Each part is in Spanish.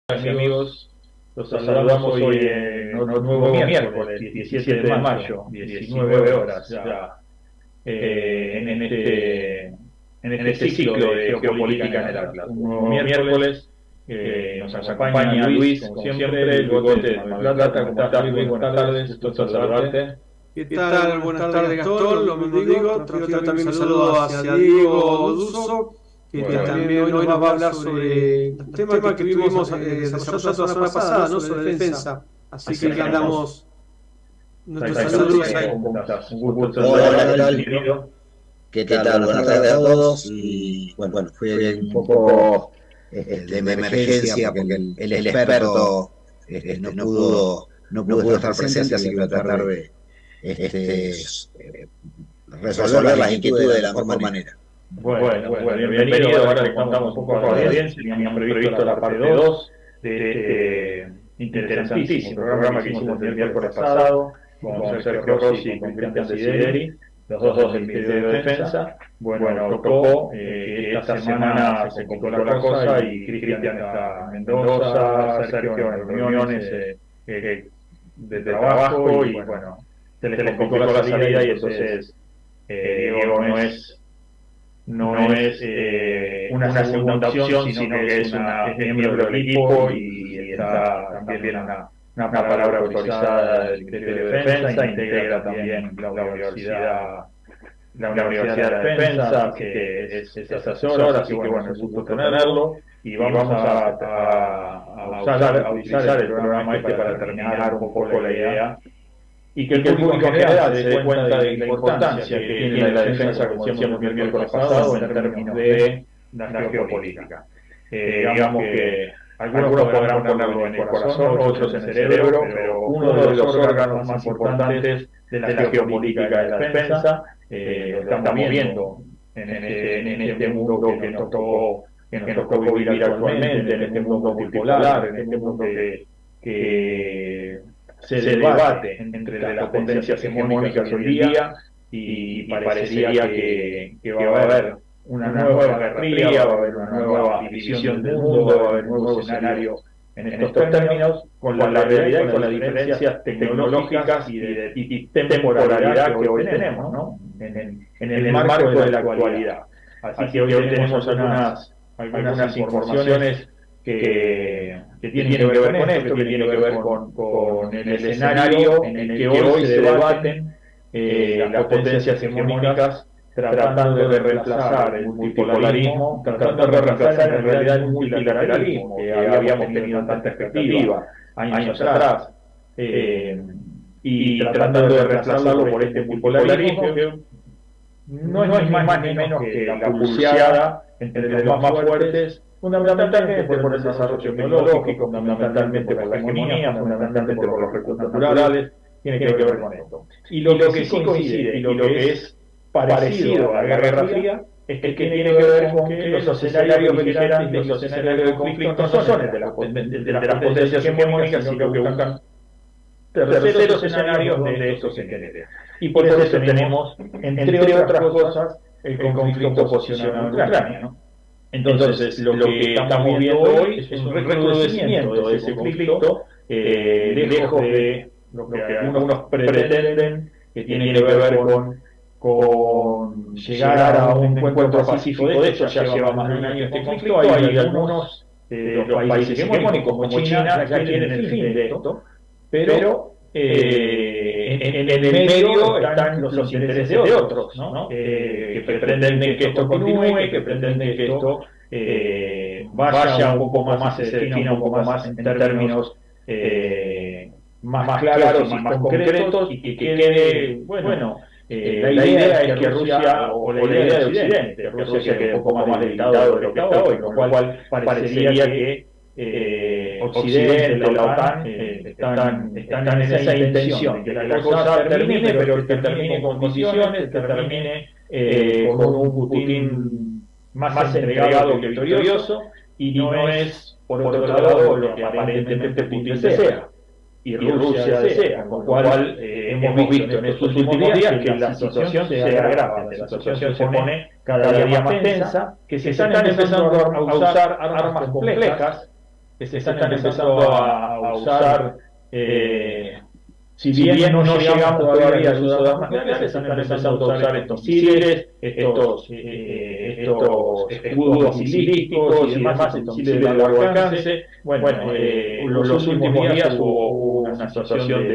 Amigos, los saludamos hoy en un nuevo miércoles, 17 de mayo, 19 horas ya, en este ciclo de geopolítica en el Atlas. Un nuevo miércoles, nos acompaña Luis, como siempre, el Bigote de Mar del Plata. ¿Cómo estás, Luis? Buenas tardes, gusto saludarte. ¿Qué tal? Buenas tardes, Gastón. Lo mismo digo. Transfiero también un saludo hacia Diego Duso, que también hoy nos va a hablar sobre el tema que estuvimos desarrollando la semana pasada, ¿no? Sobre defensa. Así que le damos nuestros saludos ahí. Hola, ¿qué tal? Buenas tardes a todos. Y bueno, fue un poco de emergencia porque el experto no pudo estar presente, así que voy a tratar de resolver las inquietudes de la mejor manera. Bueno, bienvenido. Ahora le contamos un poco a la audiencia. Teníamos previsto la parte 2 de este interesantísimo programa que hicimos el miércoles pasado con Sergio Rossi y con Cristian Desideri, los dos del Ministerio de Defensa. Bueno, tocó que esta semana se complicó la cosa y Cristian está en Mendoza, Sergio en reuniones de trabajo y bueno, se les complicó la salida y entonces Diego no es una segunda opción, sino que es miembro del equipo y está también una palabra autorizada del Ministerio de Defensa, integra también la Universidad de Defensa, que es asesor, así que bueno, es un gusto tenerlo y vamos a utilizar el programa para terminar un poco la idea y que el público en general se dé cuenta de la importancia que tiene la defensa, como decíamos el miércoles pasado, en términos de la geopolítica. Digamos que algunos podrán ponerlo en el corazón, otros en el cerebro, pero uno de los órganos más importantes de la geopolítica de la defensa, lo estamos viendo en este mundo que nos tocó vivir actualmente, en este mundo multipolar, en este mundo que se debate entre las potencias hegemónicas hoy día y parecería que va a haber una nueva guerra fría, va a haber una nueva división del mundo, va a haber un nuevo escenario en estos términos, con la realidad y con las diferencias tecnológicas y de temporalidad que hoy tenemos, ¿no? En el marco de la actualidad. Así que hoy tenemos algunas informaciones que tienen que ver con esto, que tienen que ver con el escenario en el que hoy se debaten las potencias hegemónicas tratando de reemplazar el multipolarismo, tratando de reemplazar en realidad el multilateralismo que habíamos tenido tanta expectativa años atrás, y tratando de reemplazarlo por este multipolarismo que no es ni más ni menos que la pulseada entre los más fuertes, fundamentalmente por el desarrollo tecnológico, fundamentalmente por la hegemonía, fundamentalmente por los recursos naturales, tiene que ver con esto. Y lo que sí coincide y lo que es parecido a la Guerra Fría es que tiene que ver con que los escenarios beligerantes, los escenarios de conflicto no son de las potencias hegemónicas, sino que buscan terceros escenarios de estos intereses. Y por eso tenemos, entre otras cosas, el conflicto posicionado en Ucrania, ¿no? Entonces, lo que estamos viendo hoy es un recrudecimiento de ese conflicto, lejos de lo que algunos pretenden, que tiene que ver con llegar a un encuentro pacífico. De hecho, ya lleva más de un año este conflicto. Hay algunos de los países hegemónicos como China ya quieren el fin de esto, pero en el medio están los intereses de otros, ¿no? Que pretenden que esto continúe, que pretenden que esto vaya un poco más, se defina un poco más en términos más claros y más concretos y que quede, bueno, la idea es que Rusia, o la idea de Occidente, que Rusia quede un poco más debilitado de lo que está hoy, con lo cual parecería que Occidente, la OTAN, están en esa intención de que la cosa termine, pero que termine con condiciones, que termine con un Putin más entregado que victorioso, y no es, por otro lado, lo que aparentemente Putin desea y Rusia desea, con lo cual hemos visto en estos últimos días que la situación se agrava, la situación se pone cada día más tensa, que se están empezando a usar armas complejas se están empezando a usar, si bien no llegamos todavía al uso de armas nucleares, están empezando a usar estos misiles, estos escudos misilísticos y demás, estos misiles de largo alcance. Bueno, los últimos días hubo una situación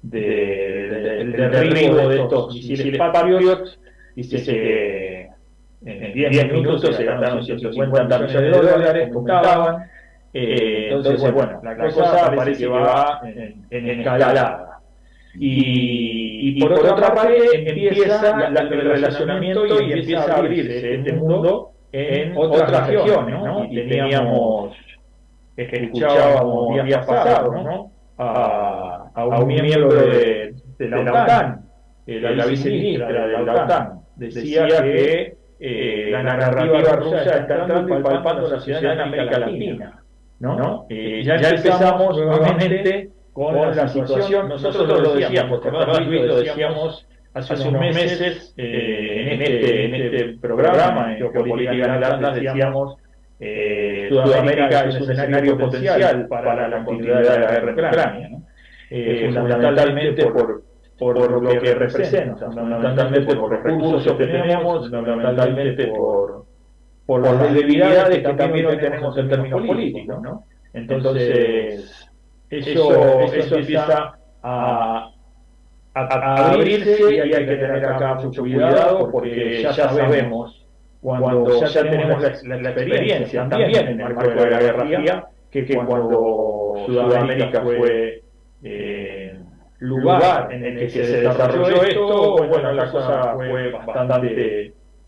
del derribo de estos misiles Patriot. Dice que en 10 minutos se gastaron 150 millones de dólares, comentaban. Entonces, bueno, la cosa parece que va en escalada. Y por otra parte empieza el relacionamiento y empieza a abrirse este mundo en otras regiones, ¿no? Y teníamos, escuchábamos días pasados, ¿no? A un miembro de la OTAN, la viceministra de la OTAN, decía que la narrativa rusa está entrando y palpando la sociedad en América Latina, ¿no? Ya empezamos nuevamente con la situación. Nosotros lo decíamos, lo decíamos hace unos meses en este programa, en Geopolítica en Atlas, decíamos Sudamérica es un escenario potencial para la continuidad de la guerra en Ucrania, ¿no? Fundamentalmente por lo que representa, fundamentalmente por los recursos que tenemos, fundamentalmente por las debilidades que también hoy tenemos en términos políticos, ¿no? Entonces, eso empieza a abrirse y hay que tener acá mucho cuidado porque ya sabemos, cuando ya tenemos la experiencia también en el marco de la Guerra Fría, que cuando Sudamérica fue lugar en el que se desarrolló esto, bueno, la cosa fue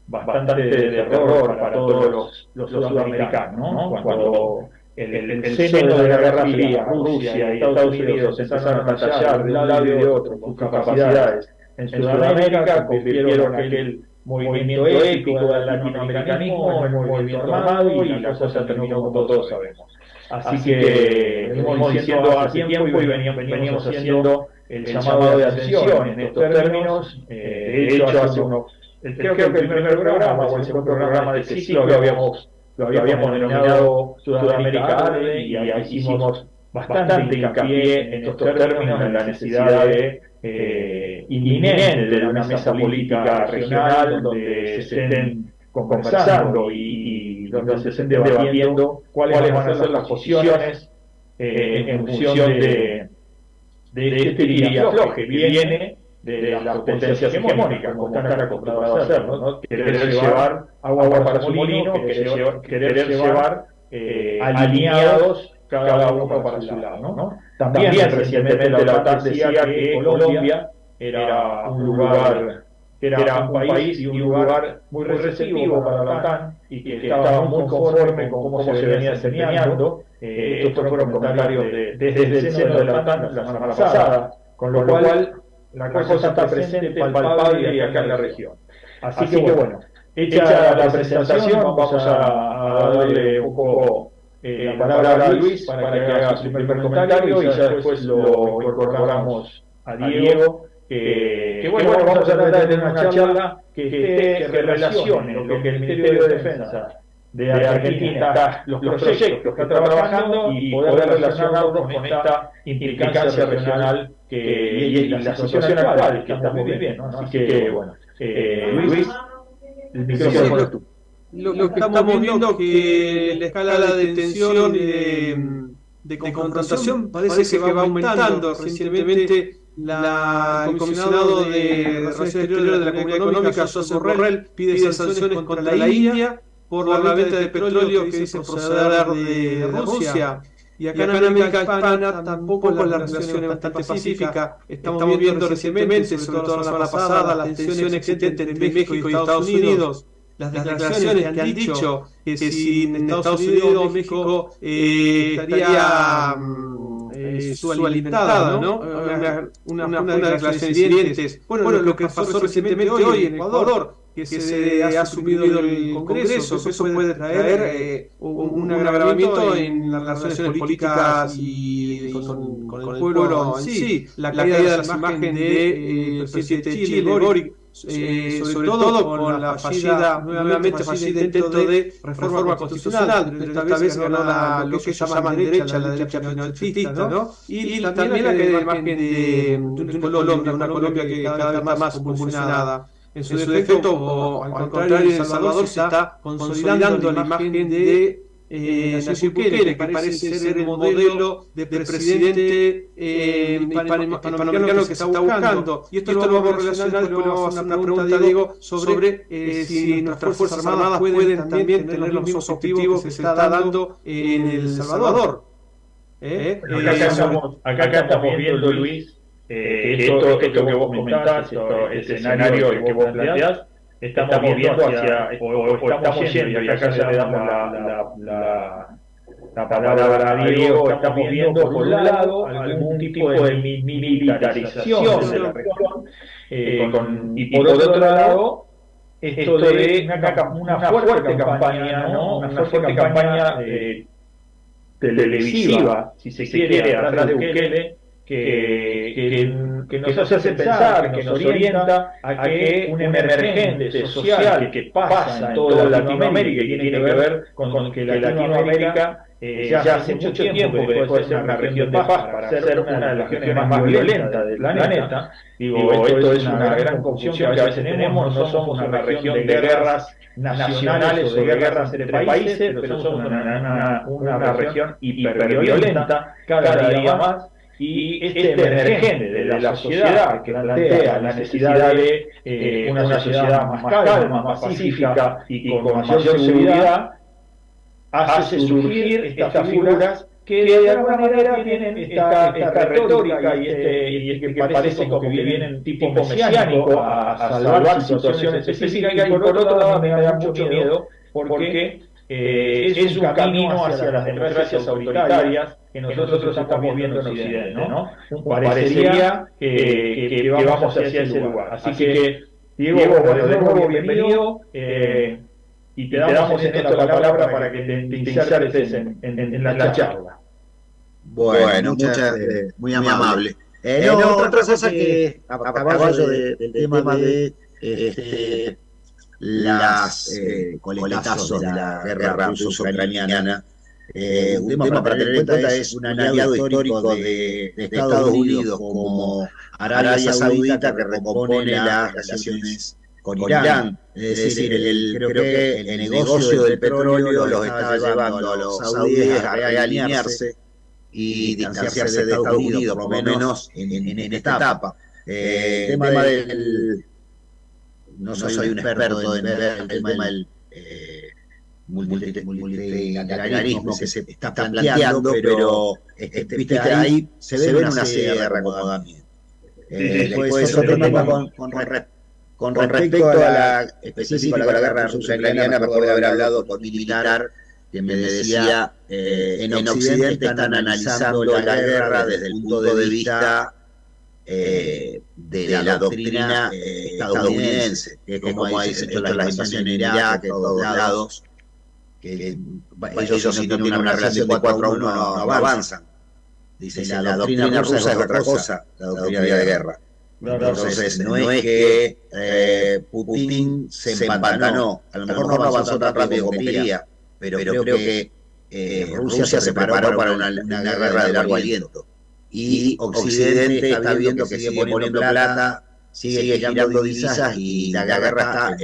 bastante de terror para todos los sudamericanos, ¿no? Cuando el seno de la Guerra Fría, Rusia y Estados Unidos empezaron a batallar de un lado y de otro sus capacidades en Sudamérica, convirtieron aquel movimiento épico del latinoamericanismo en un movimiento armado y la cosa terminó como todos sabemos. Así que venimos diciendo hace tiempo y veníamos haciendo el llamado de atención en estos términos. De hecho, creo que el primer programa o el segundo programa de este ciclo lo habíamos denominado Sudamérica Arde y ahí hicimos bastante hincapié en estos términos, en la necesidad inminente de una mesa política regional donde se estén conversando y donde se estén debatiendo cuáles van a ser las posiciones en función de este tira-y-afloje que viene de las potencias hegemónicas, como están acostumbrados a hacer, ¿no? Querer llevar agua para su molino, querer llevar alineados cada uno para su lado, ¿no? También recientemente la OTAN decía que Colombia era un país y un lugar muy receptivo para la OTAN y que estaba muy conforme con cómo se venía desempeñando. Estos fueron comentarios desde el seno de la OTAN la semana pasada, con lo cual la cosa está presente, palpable y acá en la región. Así que bueno, hecha la presentación, vamos a darle un poco la palabra a Luis para que haga su primer comentario y ya después lo incorporamos a Diego. Que bueno, vamos a tratar de tener una charla que relacione lo que el Ministerio de Defensa de Argentina, los proyectos que está trabajando y poder relacionarnos con esta implicancia regional y la situación actual que estamos viviendo, ¿no? Así que bueno, Luis, el micrófono es tú. Lo que estamos viendo que la escala de tensión y de confrontación parece que va aumentando. Recientemente el comisionado de Relaciones Exteriores de la Comunidad Económica, Josep Borrell, pide sanciones contra la India por la venta de petróleo que dice proceder de Rusia. Y acá en América Hispana tampoco la relación es bastante pacífica. Estamos viendo recientemente, sobre todo la semana pasada, las tensiones existentes entre México y Estados Unidos. Las declaraciones que han dicho que si en Estados Unidos México estaría subalimentada, ¿no? Una declaración hirientes. Bueno, lo que pasó recientemente hoy en Ecuador, que se ha asumido el Congreso, que eso puede traer un agravamiento en las relaciones políticas y con el pueblo en sí. La caída de la imagen del presidente de Chile, Boric, sobre todo con la nuevamente fallida intento de reforma constitucional, pero esta vez ganó lo que llaman derecha, la derecha pinochetista, ¿no? Y también la que imagen de una Colombia que cada vez está más convulsionada. En su defecto, o al contrario, en El Salvador se está consolidando la imagen de Nayib Bukele, que parece ser el modelo de presidente panamericano que se está buscando. Y esto lo vamos a relacionar, después le vamos a hacer una pregunta, Diego, sobre si nuestras Fuerzas Armadas pueden también tener los mismos objetivos que se está dando en El Salvador. Acá estamos viendo, Luis, esto que vos comentás, este escenario que vos planteás, estamos viendo hacia, o estamos yendo, y acá ya le damos la palabra a Diego, estamos viendo por un lado algún tipo de militarización de la región, y por otro lado esto de una fuerte campaña, ¿no? Una fuerte campaña televisiva, si se quiere, atrás de Bukele, que nos hace pensar, que nos orienta a que un emergente social que pasa en toda Latinoamérica y tiene que ver con que Latinoamérica ya hace mucho tiempo que dejó de ser una región de paz para ser una de las regiones más violentas del planeta. Digo, esto es una gran confusión que a veces tenemos, no somos una región de guerras nacionales o de guerras entre países, pero somos una región hiperviolenta cada día más. Y este emergente de la sociedad que plantea la necesidad de una sociedad más calma, más pacífica y con mayor seguridad, hace surgir estas figuras que de alguna manera tienen esta retórica y que parece como que vienen tipo mesiánico a salvar situaciones específicas, y por otro lado me da mucho miedo porque es un camino hacia las democracias autoritarias que nosotros estamos viendo en Occidente, ¿no? Parecería que vamos hacia ese lugar. Así que, Diego, bueno, de nuevo, bienvenido, y te damos en esto la palabra para que te insertes en la charla. Bueno, muy amable. Otra cosa que, a caballo del tema de las coletazos de la guerra ruso-ucraniana, un tema para tener en cuenta es un aliado histórico de Estados Unidos como Arabia Saudita, que recompone las relaciones con Irán. Es decir, creo que el negocio del petróleo los está llevando a los saudíes a realinearse y distanciarse de Estados Unidos, por lo menos en esta etapa. El tema del... No soy un experto en el tema del multilateralismo que se está planteando, pero viste, ahí se ve una serie de reacomodamientos. Después otro tema con respecto a la específica de la guerra ruso-ucraniana, recuerdo haber hablado con un militar que me decía, en Occidente están analizando la guerra desde el punto de vista de la doctrina estadounidense, que como ha hecho la invasión en Irak, en todos lados, que ellos si no tienen una relación de 4-1 no avanzan. Dice, la doctrina rusa es otra cosa, la doctrina de guerra. Entonces no es que Putin se empantanó, a lo mejor no avanzó tan rápido como quería, pero creo que Rusia se preparó para una guerra de largo aliento. Y Occidente está viendo que sigue poniendo plata, sigue girando divisas y la guerra está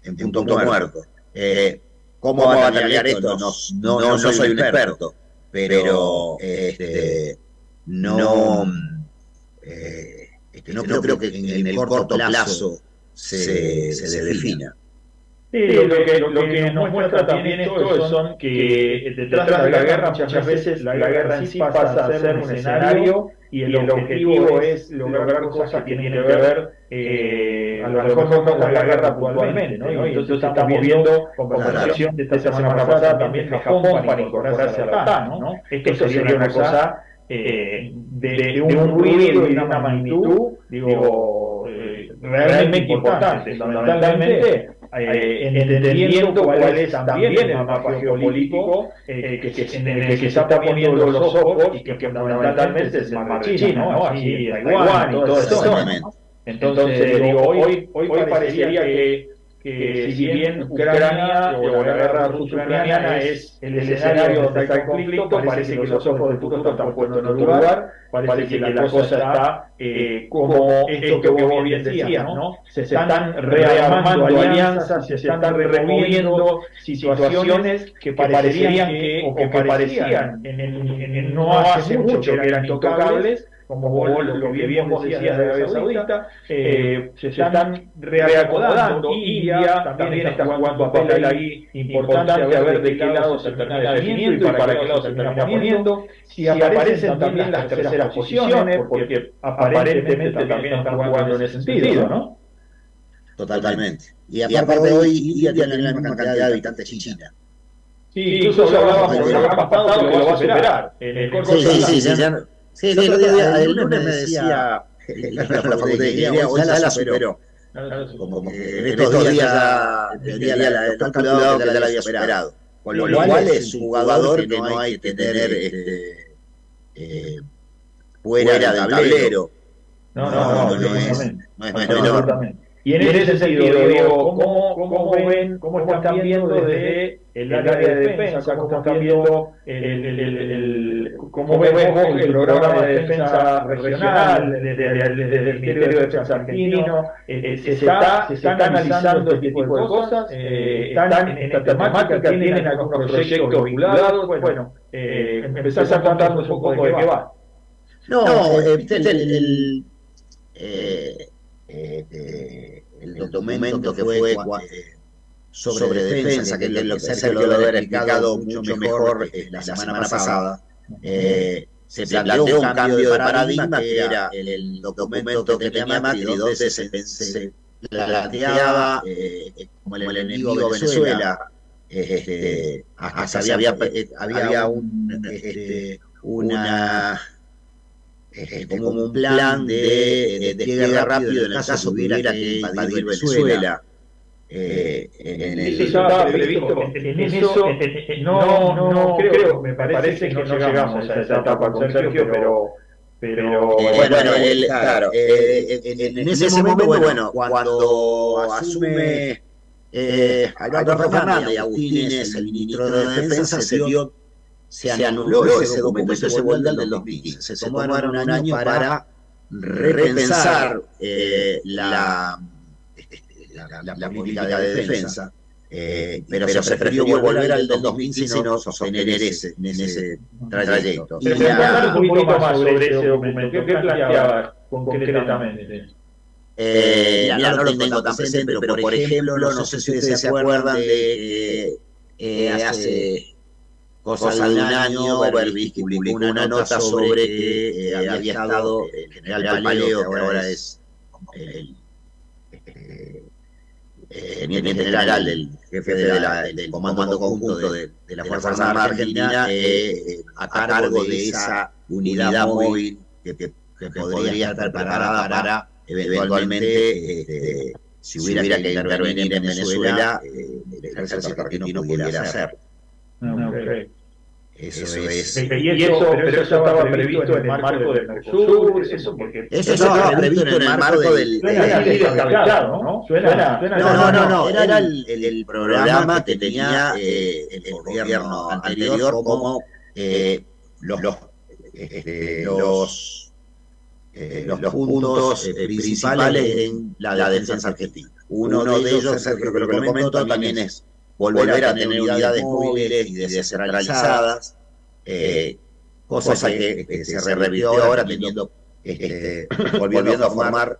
en punto muerto. ¿Cómo va a terminar esto? No soy un experto, pero no creo que en el corto plazo se defina. Sí, lo que nos muestra también esto son que detrás de la guerra muchas veces la guerra en sí pasa a ser un escenario y el objetivo es lograr cosas que tienen que ver a lo mejor no con la guerra puntualmente, ¿no? Y entonces estamos viendo conversación de esta semana pasada también de Japón para incorporarse a la OTAN, ¿no? Esto sería una cosa de un ruido y de una magnitud, digo, realmente importante, fundamentalmente entendiendo cuál es también el mapa geopolítico en el que se está poniendo los ojos y que fundamentalmente es el mar chino, ¿no? Así Taiwán y todo eso. Entonces, digo, hoy parecería que si bien Ucrania o la guerra ruso-ucraniana es el escenario donde está el conflicto, parece que los ojos del futuro están puestos en otro lugar, parece que la cosa está como esto que vos bien decías, ¿no? Se están rearmando alianzas, se están removiendo situaciones que parecerían que parecían en no hace mucho que eran intocables, como vos lo que bien vos decías de Arabia Saudita, se están reacomodando. India también está jugando un papel ahí importante a ver de qué lado se termina definiendo y para qué lado se termina poniendo. Si aparecen también las terceras posiciones, porque aparentemente también están jugando en ese sentido, ¿no? Totalmente. Y aparte hoy India tiene la misma cantidad de habitantes que China. Sí, incluso hablábamos el programa pasado que lo va a superar. Sí, el otro día, el lunes me decía la Facultad de Ingeniería, hoy ya la superó. Como que en estos días tenía la calculado que ya la había superado. Con lo cual es un jugador que no hay que tener fuera del tablero. No es menor. Y en ese sentido, Diego, ¿cómo están viendo desde el área de defensa? ¿Cómo están viendo cómo ves vos el programa de defensa regional desde el Ministerio de Defensa argentino? ¿Se está analizando este tipo de cosas? ¿Están en esta temática? ¿Tienen algunos proyectos vinculados? Bueno, empezás a contarnos un poco de qué va. El documento que fue sobre defensa, que es lo que Sergio lo debe haber explicado mucho mejor la semana pasada, se planteó un cambio de paradigma que era el documento que tenía Macri, donde se planteaba como el enemigo de Venezuela, hasta había como un plan de despliegue rápido en el caso que hubiera que invadir Venezuela. Eso estaba previsto, en eso no creo, me parece que no llegamos a esa etapa con Sergio, pero claro, en ese momento, bueno, cuando asume Alberto Fernández y Agustín es el ministro de Defensa, se anuló ese documento, ese vuelve al del 2015. Se tomaron un año para repensar la política de defensa, pero se prefirió volver al del 2015 y no sostener ese trayecto. Pero hablar un poquito más sobre ese documento, ¿qué planteaba concretamente? Mira, no lo tengo tan presente, pero por ejemplo, no sé si ustedes se acuerdan de hace cosa de un año, Berbisky publicó una nota sobre que había estado el general Paleo, que ahora es el general del jefe del Comando Conjunto de la Fuerza Armada Argentina, a cargo de esa unidad móvil que podría estar preparada para eventualmente, si hubiera que intervenir en Venezuela, el ejército argentino pudiera hacerlo. Eso es. Pero eso estaba previsto en el marco del Mercosur, eso estaba previsto en el marco del. ¿No? No, era el programa que tenía el gobierno anterior como los puntos principales en la defensa argentina. Uno de ellos, creo que lo comentó, también es volver a tener unidades móviles y descentralizadas, cosa que se revirtió ahora teniendo, volviendo a formar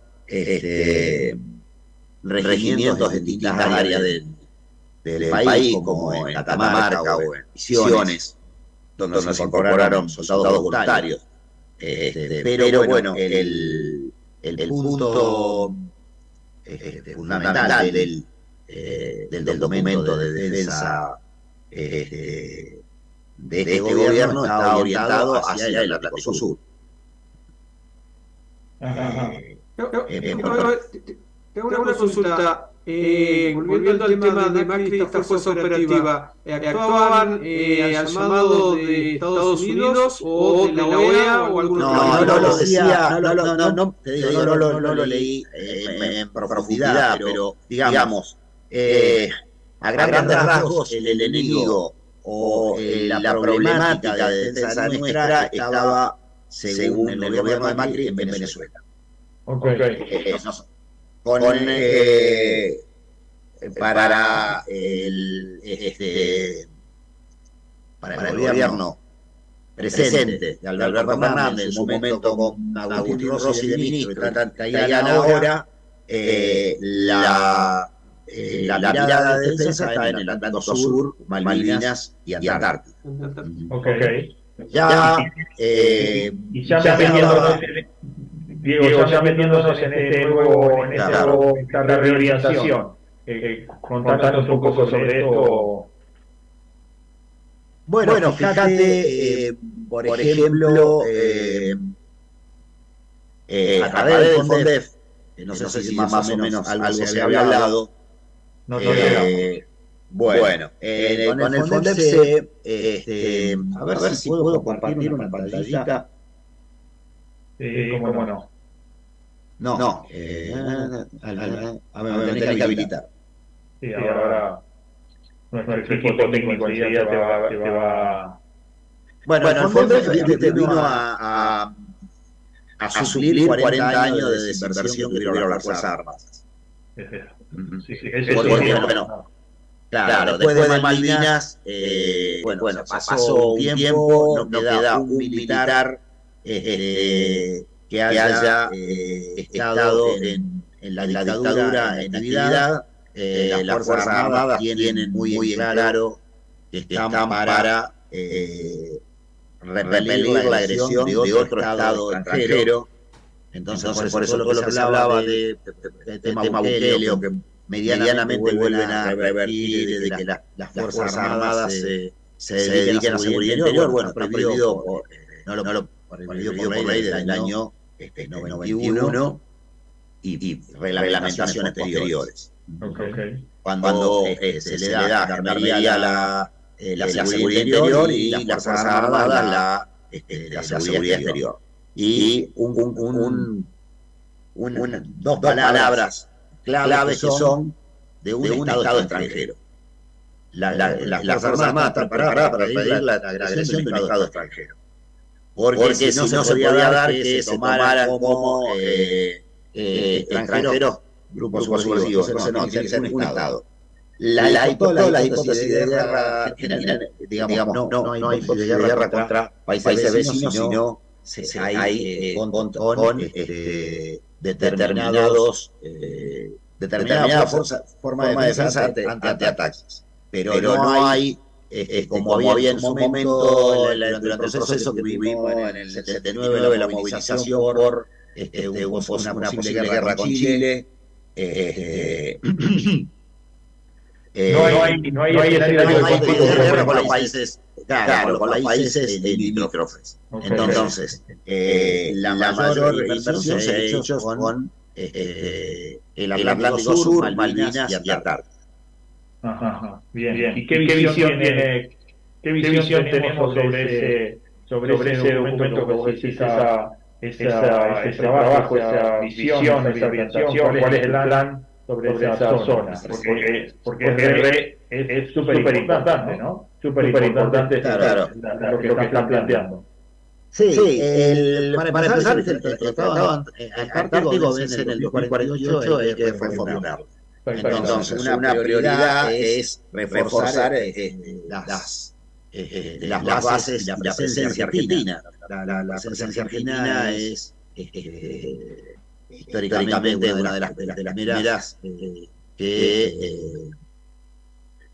regimientos en distintas áreas del país, como en Catamarca o en Misiones, donde se incorporaron soldados voluntarios. Pero bueno, el punto fundamental del documento de defensa de este gobierno está orientado hacia el Atlántico Sur. Tengo una consulta. volviendo al tema de Macri, esta fuerza operativa, ¿actuaban al llamado de Estados Unidos o de la OEA o algún otro? No lo decía, te digo, no lo leí en profundidad, pero digamos, a grandes rasgos, el enemigo o la problemática de defensa nuestra estaba, según el gobierno de Macri, en Venezuela. Para el gobierno presente de Alberto Fernández, en su momento con Agustín Rossi de ministro y Tayana ahora, la mirada de defensa está en el Atlántico Sur, Malvinas y Antártida. Ya metiéndonos en esta reorientación, contanos un poco sobre esto. Bueno, fíjate, por ejemplo, a través del FONDEF, no sé si más o menos algo se había hablado. Bueno, con el FONDEF a ver si puedo compartir una pantallita. ¿Cómo no? No, a ver, me tenés que habilitar. Sí, ahora nuestro equipo técnico enseguida te va... Bueno, el FONDEF vino a suplir 40 años de desinversión que tuvieron las Fuerzas Armadas. Porque, bueno, claro, después de Malvinas, bueno, pasó un tiempo, no queda un militar que haya estado en la dictadura en actividad. Las Fuerzas Armadas tienen muy claro que están para repeler la agresión de otro Estado extranjero. Entonces por eso todo lo que se hablaba de tema Bukele, o que medianamente vuelven a revertir de que las Fuerzas Armadas se dediquen a seguridad interior, bueno, está prohibido por ley desde el año 91 y reglamentaciones posteriores. Cuando se le da Gendarmería la seguridad interior y las Fuerzas Armadas la seguridad exterior. Y dos palabras claves que son de un Estado extranjero. Las Fuerzas Armadas están preparadas para pedir la agresión de un Estado extranjero. Porque si no se podía dar que se tomaran como extranjeros grupos subversivos, entonces no, tiene que ser un Estado. Todas las hipótesis de guerra, digamos, no hay hipótesis de guerra contra países vecinos, sino hay con determinada forma de defensa ante ataques. Pero no hay, como había en su momento durante el proceso que vivimos en el 79, la movilización por una posible guerra con Chile. No hay guerra con los países, claro, con los países limítrofes. Entonces, la mayor inversión se ha hecho con el Atlántico Sur, Malvinas y Antártida. Bien. ¿Y qué visión tenemos sobre ese documento que vos decís, ese trabajo, esa visión, esa orientación? ¿Cuál es el plan sobre esa zona? Porque es súper importante, ¿no? Súper importante lo que están planteando. Sí, para empezar, el Tratado Antártico vence en el 2048, hay que reformarlo. Entonces, una prioridad es reforzar las bases, la presencia argentina. La presencia argentina es históricamente una de las primeras que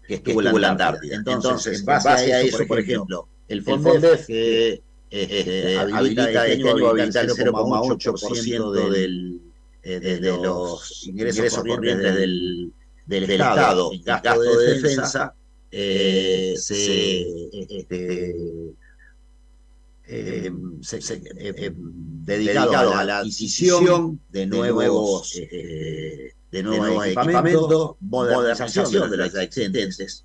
estuvo en la Antártida. Entonces, en base a eso, por ejemplo, el FONDEF que habilita el 0,8% de los ingresos corrientes del Estado en gasto de defensa, dedicado a la adquisición de nuevos nuevos equipamientos, modernización de los ya existentes,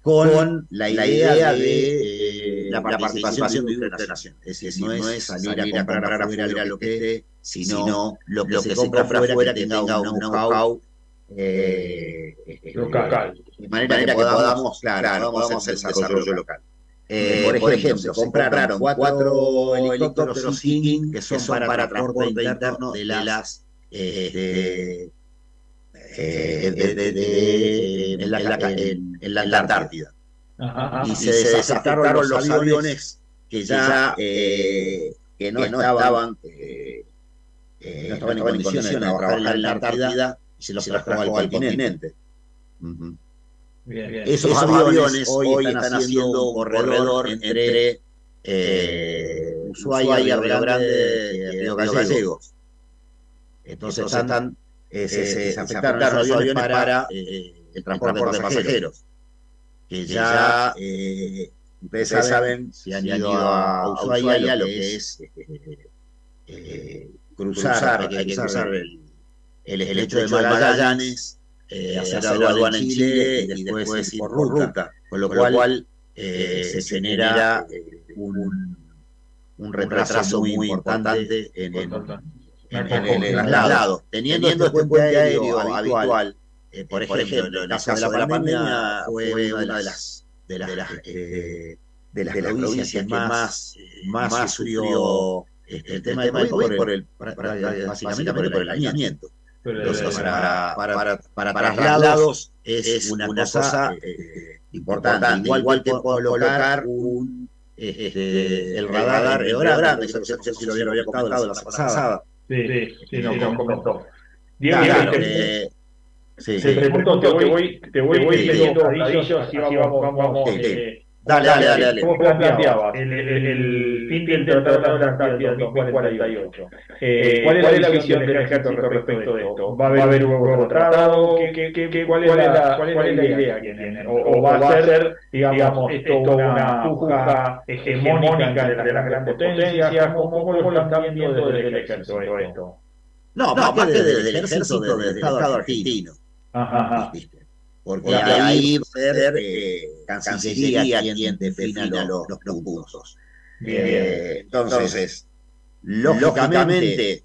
con la idea de la participación de la nación. Es decir, no es salir a comprar afuera lo que esté, sino lo que se compra afuera que tenga un know-how local. De manera que podamos hacer desarrollo local. Por ejemplo, compraron 4 helicópteros King que son para transporte interno de las en la Antártida. Y se desafectaron los aviones que ya que no estaban en condiciones de trabajar en la Antártida y se los trajo al continente. Bien. Esos aviones hoy están haciendo un corredor entre Ushuaia, Río Grande y Río Gallegos. Entonces se afectaron los aviones para el transporte de pasajeros. Que ya ustedes saben, si han ido a Ushuaia, lo que es cruzar, hay que cruzar el estrecho de Magallanes, hacer aduana en Chile y después ir por ruta, con lo cual se genera un retraso muy importante en el traslado. Teniendo este puente aéreo habitual, por ejemplo, en el caso de la pandemia fue una de las provincias que más sufrió el tema del COVID básicamente por el aislamiento. Entonces, para traslados es una cosa importante, igual que colocar el radar Río Grande, que no sé si lo había contado la semana pasada. Sí, no comentó. Diego, sí. Te pregunto, te voy leyendo bocadillos, así vamos. Dale. ¿Cómo planteabas el fin del Tratado de la Antártida 2048? ¿Cuál es la visión del ejército respecto de esto? ¿Va a haber un nuevo tratado? ¿Cuál es la idea que tienen? ¿O va a ser, digamos, esto una puja hegemónica de las grandes potencias? ¿Cómo lo están viendo desde el ejército esto? No, aparte desde el ejército del Estado argentino. Porque ahí va a ser Cancillería quien defina los puntos. Entonces, lógicamente,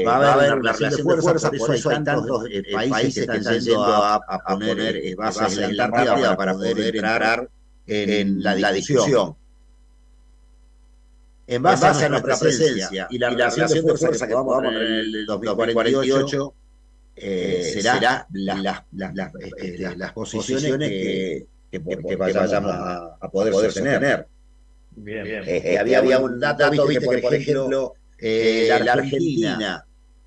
va a haber una relación de fuerza, por eso hay tantos países que están yendo a poner bases en la Antártida para poder entrar en la discusión. En base a nuestra presencia y la relación de fuerza que vamos a poner en el 2048, será las posiciones que vayamos a poder sostener. Bien. Había un dato, viste, que por ejemplo la Argentina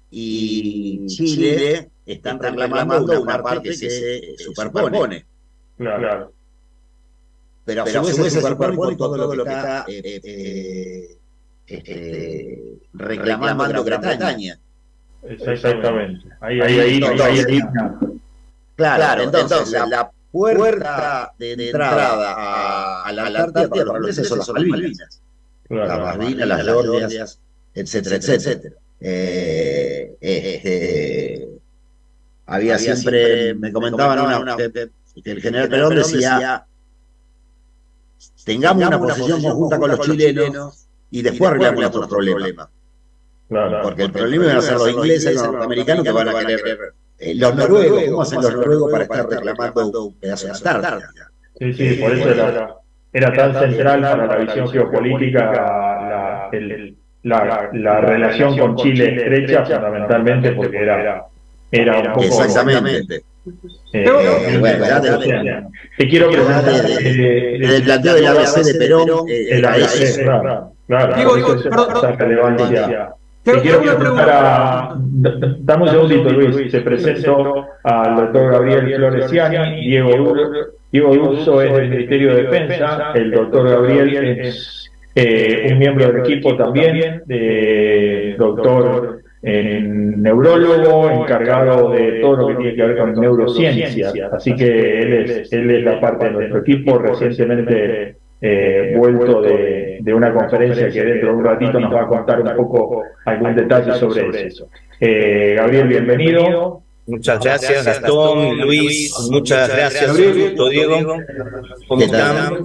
y Chile están reclamando una parte que se superpone. Claro. Pero a su vez se superpone todo lo que está reclamando Gran Bretaña. Exactamente. Ahí. Claro, entonces la puerta de entrada a la Antártida para los ingleses son las Malvinas. Las Malvinas, las Georgias, etcétera. Había siempre, me comentaban que el general Perón decía: tengamos una posición conjunta con los chilenos y después arreglamos nuestros problemas. Porque el problema van a ser los ingleses y los norteamericanos que van a querer. Los noruegos, ¿cómo hacen los noruegos para estar reclamando un pedazo de Antártida? Sí, por eso era tan central para la visión geopolítica la relación con Chile estrecha, fundamentalmente porque era un poco... Exactamente. Bueno, te quiero preguntar desde el planteo del ABC de Perón, el ABC, claro, esa relevancia. Te quiero preguntar dame un segundito, Luis. Se presentó al doctor Gabriel Floresiani. Diego Urso es del Ministerio de Defensa. El doctor Gabriel es un miembro del equipo también, doctor en neurólogo, encargado de todo lo que tiene que ver con neurociencias. Así que él es la parte de nuestro equipo. Recientemente vuelto de una conferencia que dentro de un ratito nos va a contar un poco algún detalle sobre eso. Gabriel, bienvenido. Muchas gracias, Gastón, Luis, muchas gracias, Diego. ¿Cómo están?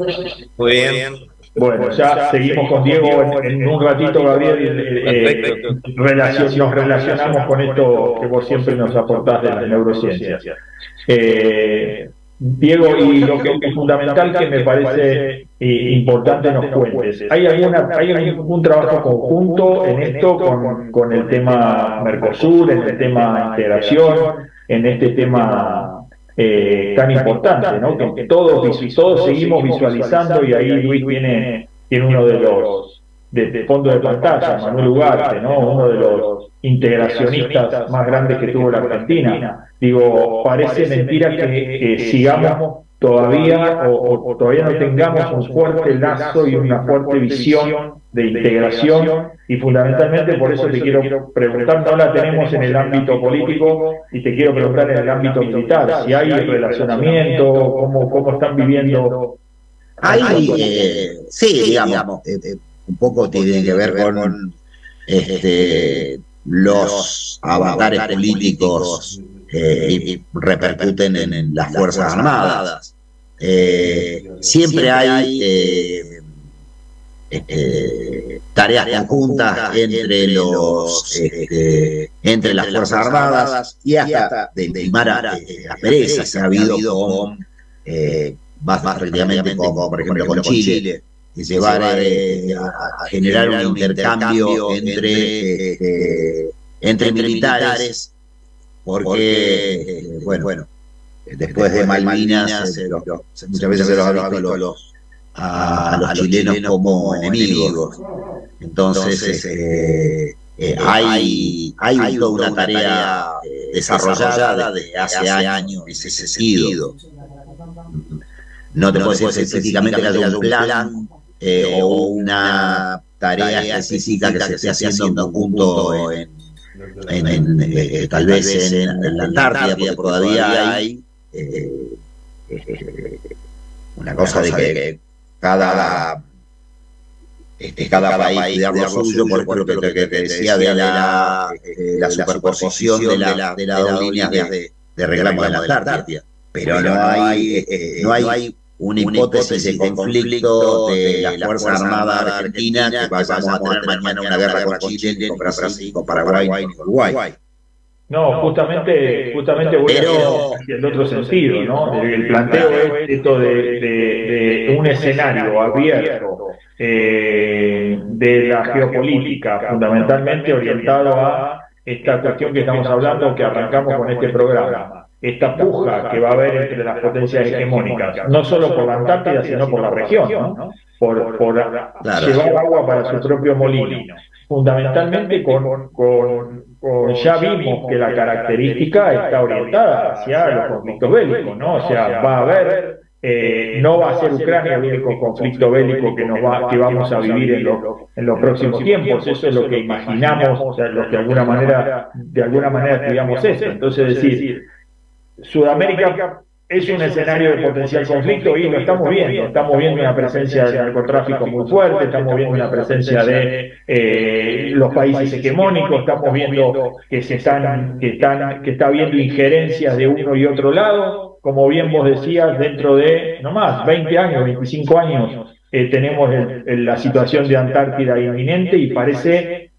Muy bien. Bueno, ya seguimos con Diego en un ratito, Gabriel. Nos relacionamos con esto que vos siempre nos aportás de las neurociencias. Diego, y lo que es fundamental que me parece importante nos cuentes, ¿hay algún trabajo conjunto en esto con el tema Mercosur, en el tema integración, en este tema tan importante, ¿no? Que todos seguimos visualizando, y ahí Luis tiene uno de los de fondo de pantalla, Manuel Ugarte, ¿no? Uno de los integracionistas más grandes que tuvo la Argentina. Digo, parece mentira que sigamos todavía o todavía no tengamos un fuerte lazo y una fuerte visión de integración, y fundamentalmente por eso te quiero preguntar, no la tenemos en el ámbito político, y te quiero preguntar en el ámbito militar, si hay relacionamiento, cómo están viviendo. Sí, digamos, un poco tiene que ver con los avatares políticos y repercuten en las Fuerzas Armadas. Siempre hay tareas conjuntas entre las Fuerzas Armadas, y hasta de limar asperezas se ha habido con más prácticamente como por ejemplo con Chile, y llevar a generar un intercambio entre militares, porque bueno, después de Malvinas muchas veces se los ha visto a los chilenos como enemigos. Entonces hay toda una tarea desarrollada desde hace años en ese sentido. No te puedo decir específicamente que haya un plan o una tarea específica que se esté haciendo junto tal vez en la Antártida, porque todavía hay una cosa de que cada país cuidar lo suyo, por ejemplo, que te decía de la superposición de las dos líneas de reclamo de la Antártida, pero no hay una hipótesis de conflicto de la Fuerza Armada Argentina que vayamos a tener mañana una guerra con Chile, con Brasil, con Paraguay, con Uruguay. No, justamente voy hacia el otro sentido, ¿no? El planteo es esto de un escenario abierto de la geopolítica, fundamentalmente orientado a esta cuestión que estamos hablando, que arrancamos con este programa. Esta puja que va a haber entre las potencias hegemónicas, no solo por la Antártida, sino por la región, ¿no? Por llevar agua para su propio molino. Fundamentalmente ya vimos que la característica está orientada hacia los conflictos bélicos, ¿no? O sea, va a haber, no va a ser Ucrania el único conflicto bélico que vamos a vivir en los próximos tiempos. Eso es lo que imaginamos, o sea, lo que de alguna manera estudiamos esto. Entonces, es decir, Sudamérica es un escenario de potencial conflicto, y lo estamos viendo una presencia del narcotráfico muy fuerte, estamos viendo una presencia de los países hegemónicos, estamos viendo que está habiendo injerencias de uno y otro lado, como bien vos decías, dentro de no más 20 años, 25 años tenemos la situación de Antártida inminente, y parece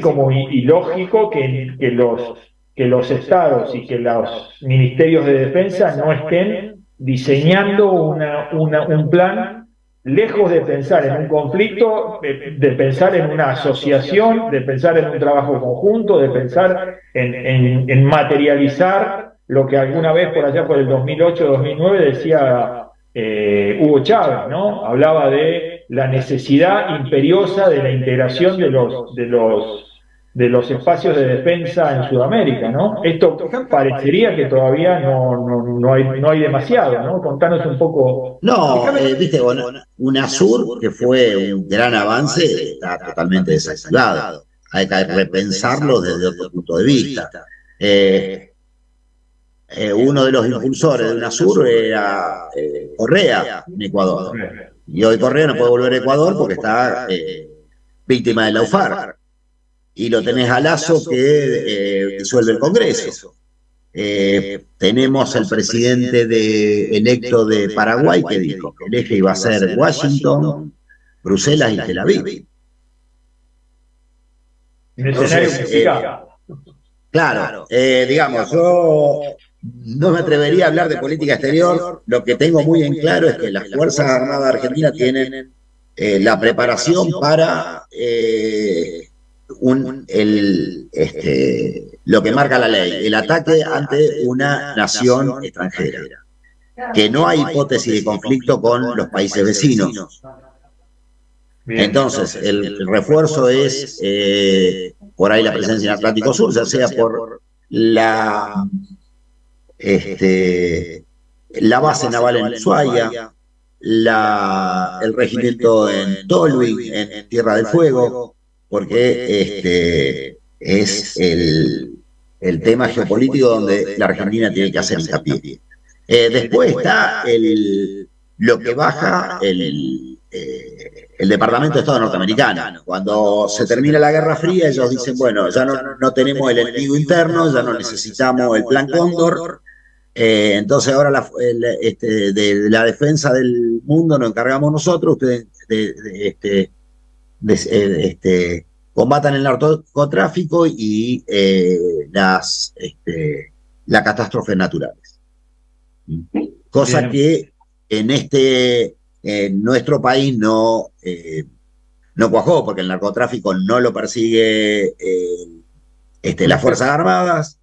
como ilógico que los estados y que los ministerios de defensa no estén diseñando un plan, lejos de pensar en un conflicto, de pensar en una asociación, de pensar en un trabajo conjunto, de pensar en materializar lo que alguna vez por allá por el 2008-2009 decía Hugo Chávez, ¿no? Hablaba de la necesidad imperiosa de la integración de los espacios de defensa en Sudamérica, ¿no? Esto parecería que todavía no hay demasiado, ¿no? Contanos un poco. No, viste, UNASUR, que fue un gran avance, está totalmente desactivado. Hay que repensarlo desde otro punto de vista. Uno de los impulsores de UNASUR era Correa, en Ecuador. Y hoy Correa no puede volver a Ecuador porque está víctima de la UFAR. Y lo tenés a Lasso que disuelve el Congreso. Tenemos el presidente electo de Paraguay que dijo que el eje iba a ser Washington, Bruselas y Tel Aviv. Entonces, claro, digamos, yo no me atrevería a hablar de política exterior. Lo que tengo muy en claro es que las Fuerzas Armadas Argentinas tienen la preparación para lo que marca la ley, el ataque ante una nación extranjera, que no hay hipótesis de conflicto con los países vecinos. Entonces, el refuerzo es por ahí la presencia en Atlántico Sur, ya sea por la base naval en Ushuaia, el regimiento en Tolwyn, en Tierra del Fuego, porque es el tema geopolítico donde la Argentina tiene que hacer hincapié. Después está lo que baja el Departamento de Estado norteamericano. Cuando se termina la Guerra Fría, ellos dicen, bueno, ya no tenemos el enemigo interno, ya no necesitamos el Plan Cóndor, entonces ahora de la defensa del mundo nos encargamos nosotros, ustedes combatan el narcotráfico y las catástrofes naturales. Cosa que en nuestro país no cuajó, porque el narcotráfico no lo persigue las Fuerzas Armadas.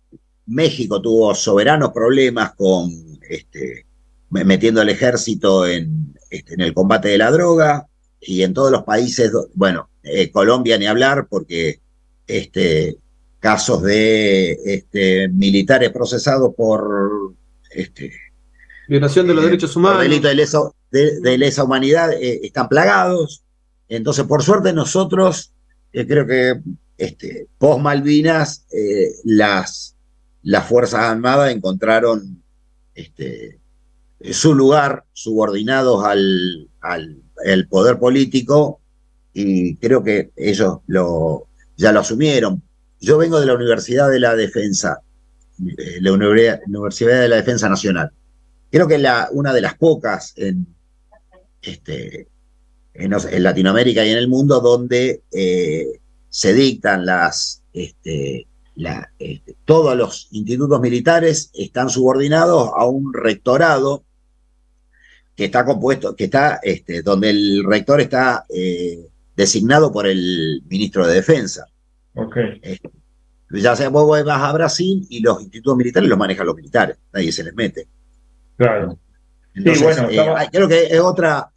México tuvo soberanos problemas con metiendo al ejército en el combate de la droga, y en todos los países, bueno, Colombia ni hablar, porque casos de militares procesados por violación de los derechos humanos, delitos de lesa humanidad, están plagados. Entonces, por suerte, nosotros creo que post Malvinas las Fuerzas Armadas encontraron su lugar subordinados al poder político, y creo que ellos ya lo asumieron. Yo vengo de la Universidad de la Defensa, la Universidad de la Defensa Nacional. Creo que una de las pocas en Latinoamérica y en el mundo donde se dictan todos los institutos militares están subordinados a un rectorado que está compuesto, donde el rector está designado por el ministro de Defensa. Okay. Ya sea, vos vas a Brasil y los institutos militares los manejan los militares, nadie se les mete. Claro. Entonces, sí, bueno, creo que es otra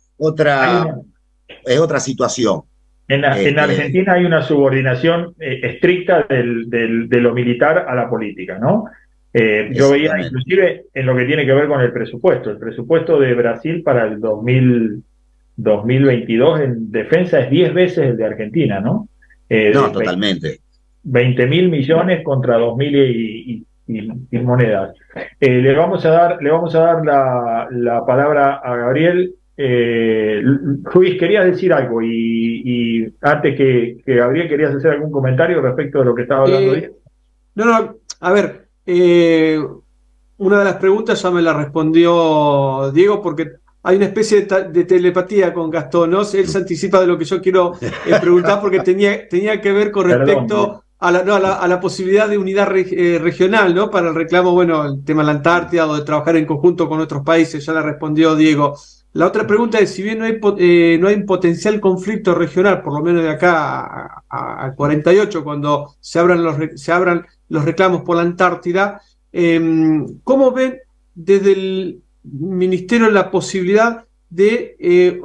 situación. En Argentina hay una subordinación estricta de lo militar a la política, ¿no? Yo veía inclusive en lo que tiene que ver con el presupuesto de Brasil para el 2022 en defensa es 10 veces el de Argentina, ¿no? No, totalmente. 20.000 millones contra 2.000 y monedas. Le vamos a dar la palabra a Gabriel. Luis, querías decir algo, y antes que Gabriel, ¿querías hacer algún comentario respecto de lo que estaba hablando Diego? No, a ver, una de las preguntas ya me la respondió Diego, porque hay una especie de telepatía con Gastón, ¿no? Él se anticipa de lo que yo quiero preguntar, porque tenía que ver con respecto a la posibilidad de unidad regional, ¿no? Para el reclamo, bueno, el tema de la Antártida o de trabajar en conjunto con otros países, ya la respondió Diego. La otra pregunta es, si bien no hay un potencial conflicto regional, por lo menos de acá al 48, cuando se abran los reclamos por la Antártida, ¿cómo ven desde el Ministerio la posibilidad de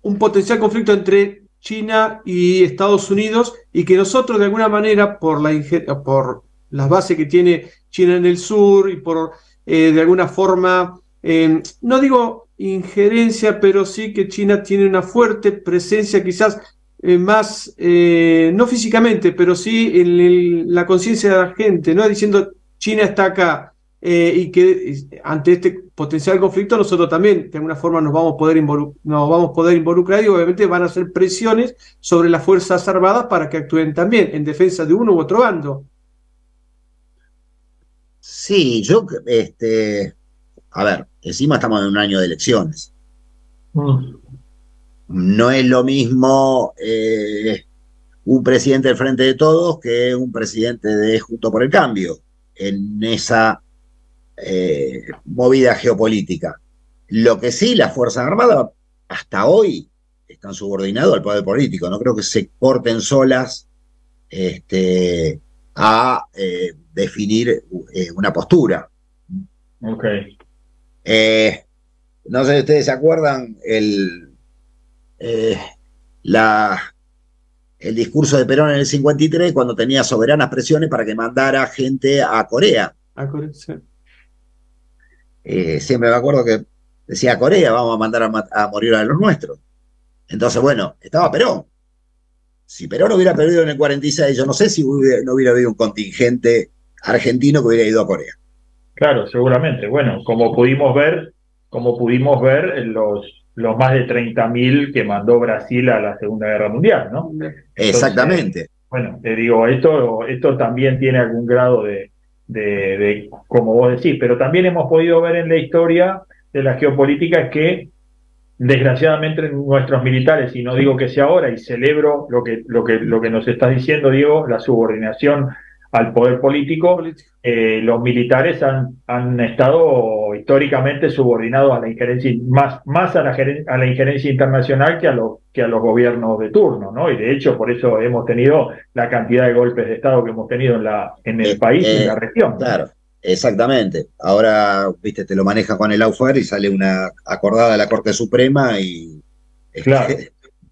un potencial conflicto entre China y Estados Unidos, y que nosotros de alguna manera, por las bases que tiene China en el sur y por de alguna forma, no digo injerencia, pero sí que China tiene una fuerte presencia, quizás más, no físicamente, pero sí en la conciencia de la gente, ¿no? Diciendo, China está acá. y que ante este potencial conflicto nosotros también de alguna forma nos vamos a poder involucrar y obviamente van a hacer presiones sobre las Fuerzas Armadas para que actúen también en defensa de uno u otro bando. Sí, a ver, encima estamos en un año de elecciones. No es lo mismo un presidente del Frente de Todos que un presidente de Juntos por el Cambio en esa movida geopolítica. Lo que sí, las Fuerzas Armadas hasta hoy están subordinados al poder político. No creo que se porten solas a definir una postura. Ok. No sé si ustedes se acuerdan el discurso de Perón en el 53 cuando tenía soberanas presiones para que mandara gente a Corea. Sí. Siempre me acuerdo que decía Corea, vamos a mandar a morir a los nuestros. Entonces, bueno, estaba Perón. Si Perón hubiera perdido en el 46, yo no sé si no hubiera habido un contingente argentino que hubiera ido a Corea. Claro, seguramente. Bueno, como pudimos ver los más de 30.000 que mandó Brasil a la Segunda Guerra Mundial, ¿no? Entonces, exactamente. Bueno, te digo, esto también tiene algún grado de, como vos decís, pero también hemos podido ver en la historia de la geopolítica que desgraciadamente nuestros militares, y no digo que sea ahora, y celebro lo que nos estás diciendo, Diego, la subordinación al poder político, los militares han estado históricamente subordinados a la injerencia, más a la injerencia internacional que a los gobiernos de turno, ¿no? Y de hecho, por eso hemos tenido la cantidad de golpes de Estado que hemos tenido en el país y en la región. Claro. Exactamente. Ahora, viste, te lo maneja con el lawfare y sale una acordada de la Corte Suprema y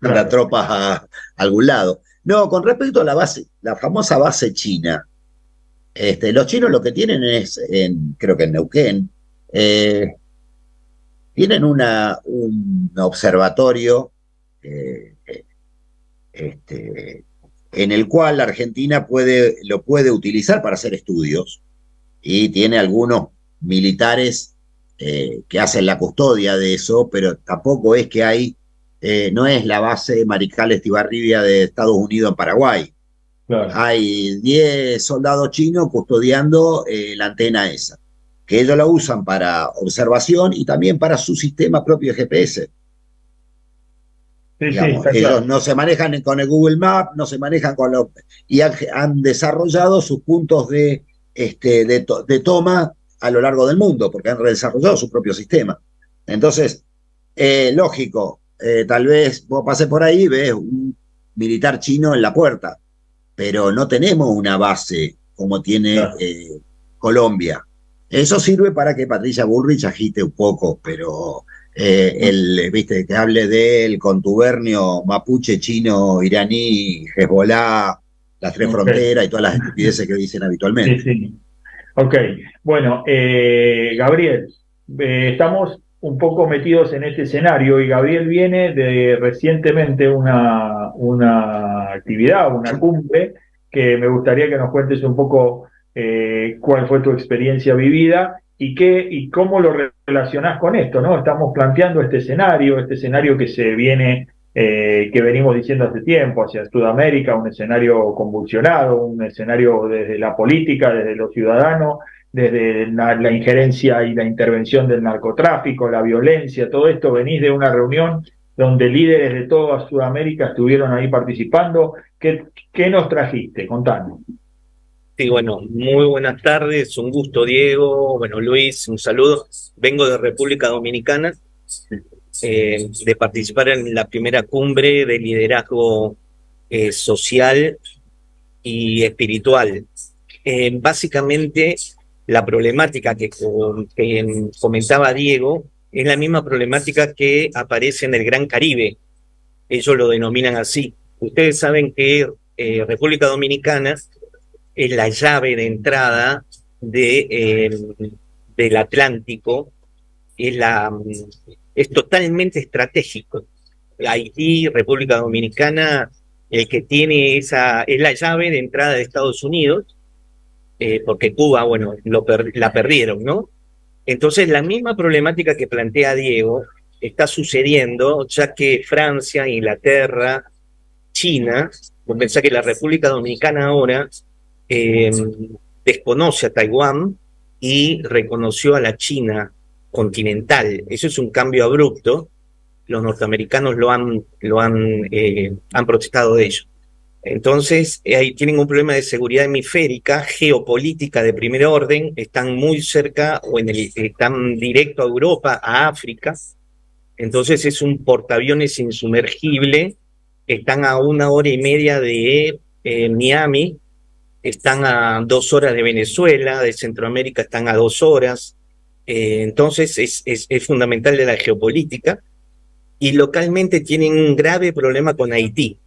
manda tropas a algún lado. No, con respecto a la base, la famosa base china, los chinos lo que tienen es, creo que en Neuquén, tienen un observatorio en el cual la Argentina lo puede utilizar para hacer estudios. Y tiene algunos militares que hacen la custodia de eso, pero tampoco es que no es la base Mariscal Estibarribia de Estados Unidos en Paraguay. Claro. Hay 10 soldados chinos custodiando la antena esa, que ellos la usan para observación y también para su sistema propio de GPS. Digamos, ellos no se manejan con el Google Maps, no se manejan y han desarrollado sus puntos de toma a lo largo del mundo, porque han desarrollado su propio sistema. Entonces, lógico, tal vez vos pases por ahí y ves un militar chino en la puerta, pero no tenemos una base como tiene Colombia. Eso sirve para que Patricia Bullrich agite un poco, pero viste, que hable del contubernio mapuche, chino, iraní, Hezbollah, las tres fronteras y todas las estupideces que dicen habitualmente. Sí. Ok, bueno, Gabriel, estamos un poco metidos en este escenario y Gabriel viene de recientemente una actividad, una cumbre, que me gustaría que nos cuentes un poco cuál fue tu experiencia vivida y cómo lo relacionás con esto, ¿no? Estamos planteando este escenario que se viene, que venimos diciendo hace tiempo, hacia Sudamérica, un escenario convulsionado, un escenario desde la política, desde los ciudadanos, desde la injerencia y la intervención del narcotráfico, la violencia, todo esto. Venís de una reunión donde líderes de toda Sudamérica estuvieron ahí participando. ¿Qué nos trajiste? Contanos. Sí, bueno, muy buenas tardes, un gusto, Diego. Bueno, Luis, un saludo. Vengo de República Dominicana, de participar en la primera cumbre de liderazgo social y espiritual. Básicamente, la problemática que comentaba Diego es la misma problemática que aparece en el Gran Caribe. Ellos lo denominan así. Ustedes saben que República Dominicana es la llave de entrada del Atlántico, es totalmente estratégico. Haití, República Dominicana, el que tiene es la llave de entrada de Estados Unidos, porque Cuba, bueno, la perdieron, ¿no? Entonces, la misma problemática que plantea Diego está sucediendo, ya que Francia, Inglaterra, China, vos pensás que la República Dominicana ahora eh, desconoce a Taiwán y reconoció a la China continental. Eso es un cambio abrupto. Los norteamericanos han protestado de ello. Entonces, ahí tienen un problema de seguridad hemisférica, geopolítica de primer orden, están muy cerca están directo a Europa, a África. Entonces es un portaaviones insumergible, están a 1 hora y media de Miami, están a 2 horas de Venezuela, de Centroamérica están a 2 horas. Entonces es fundamental de la geopolítica. Y localmente tienen un grave problema con Haití,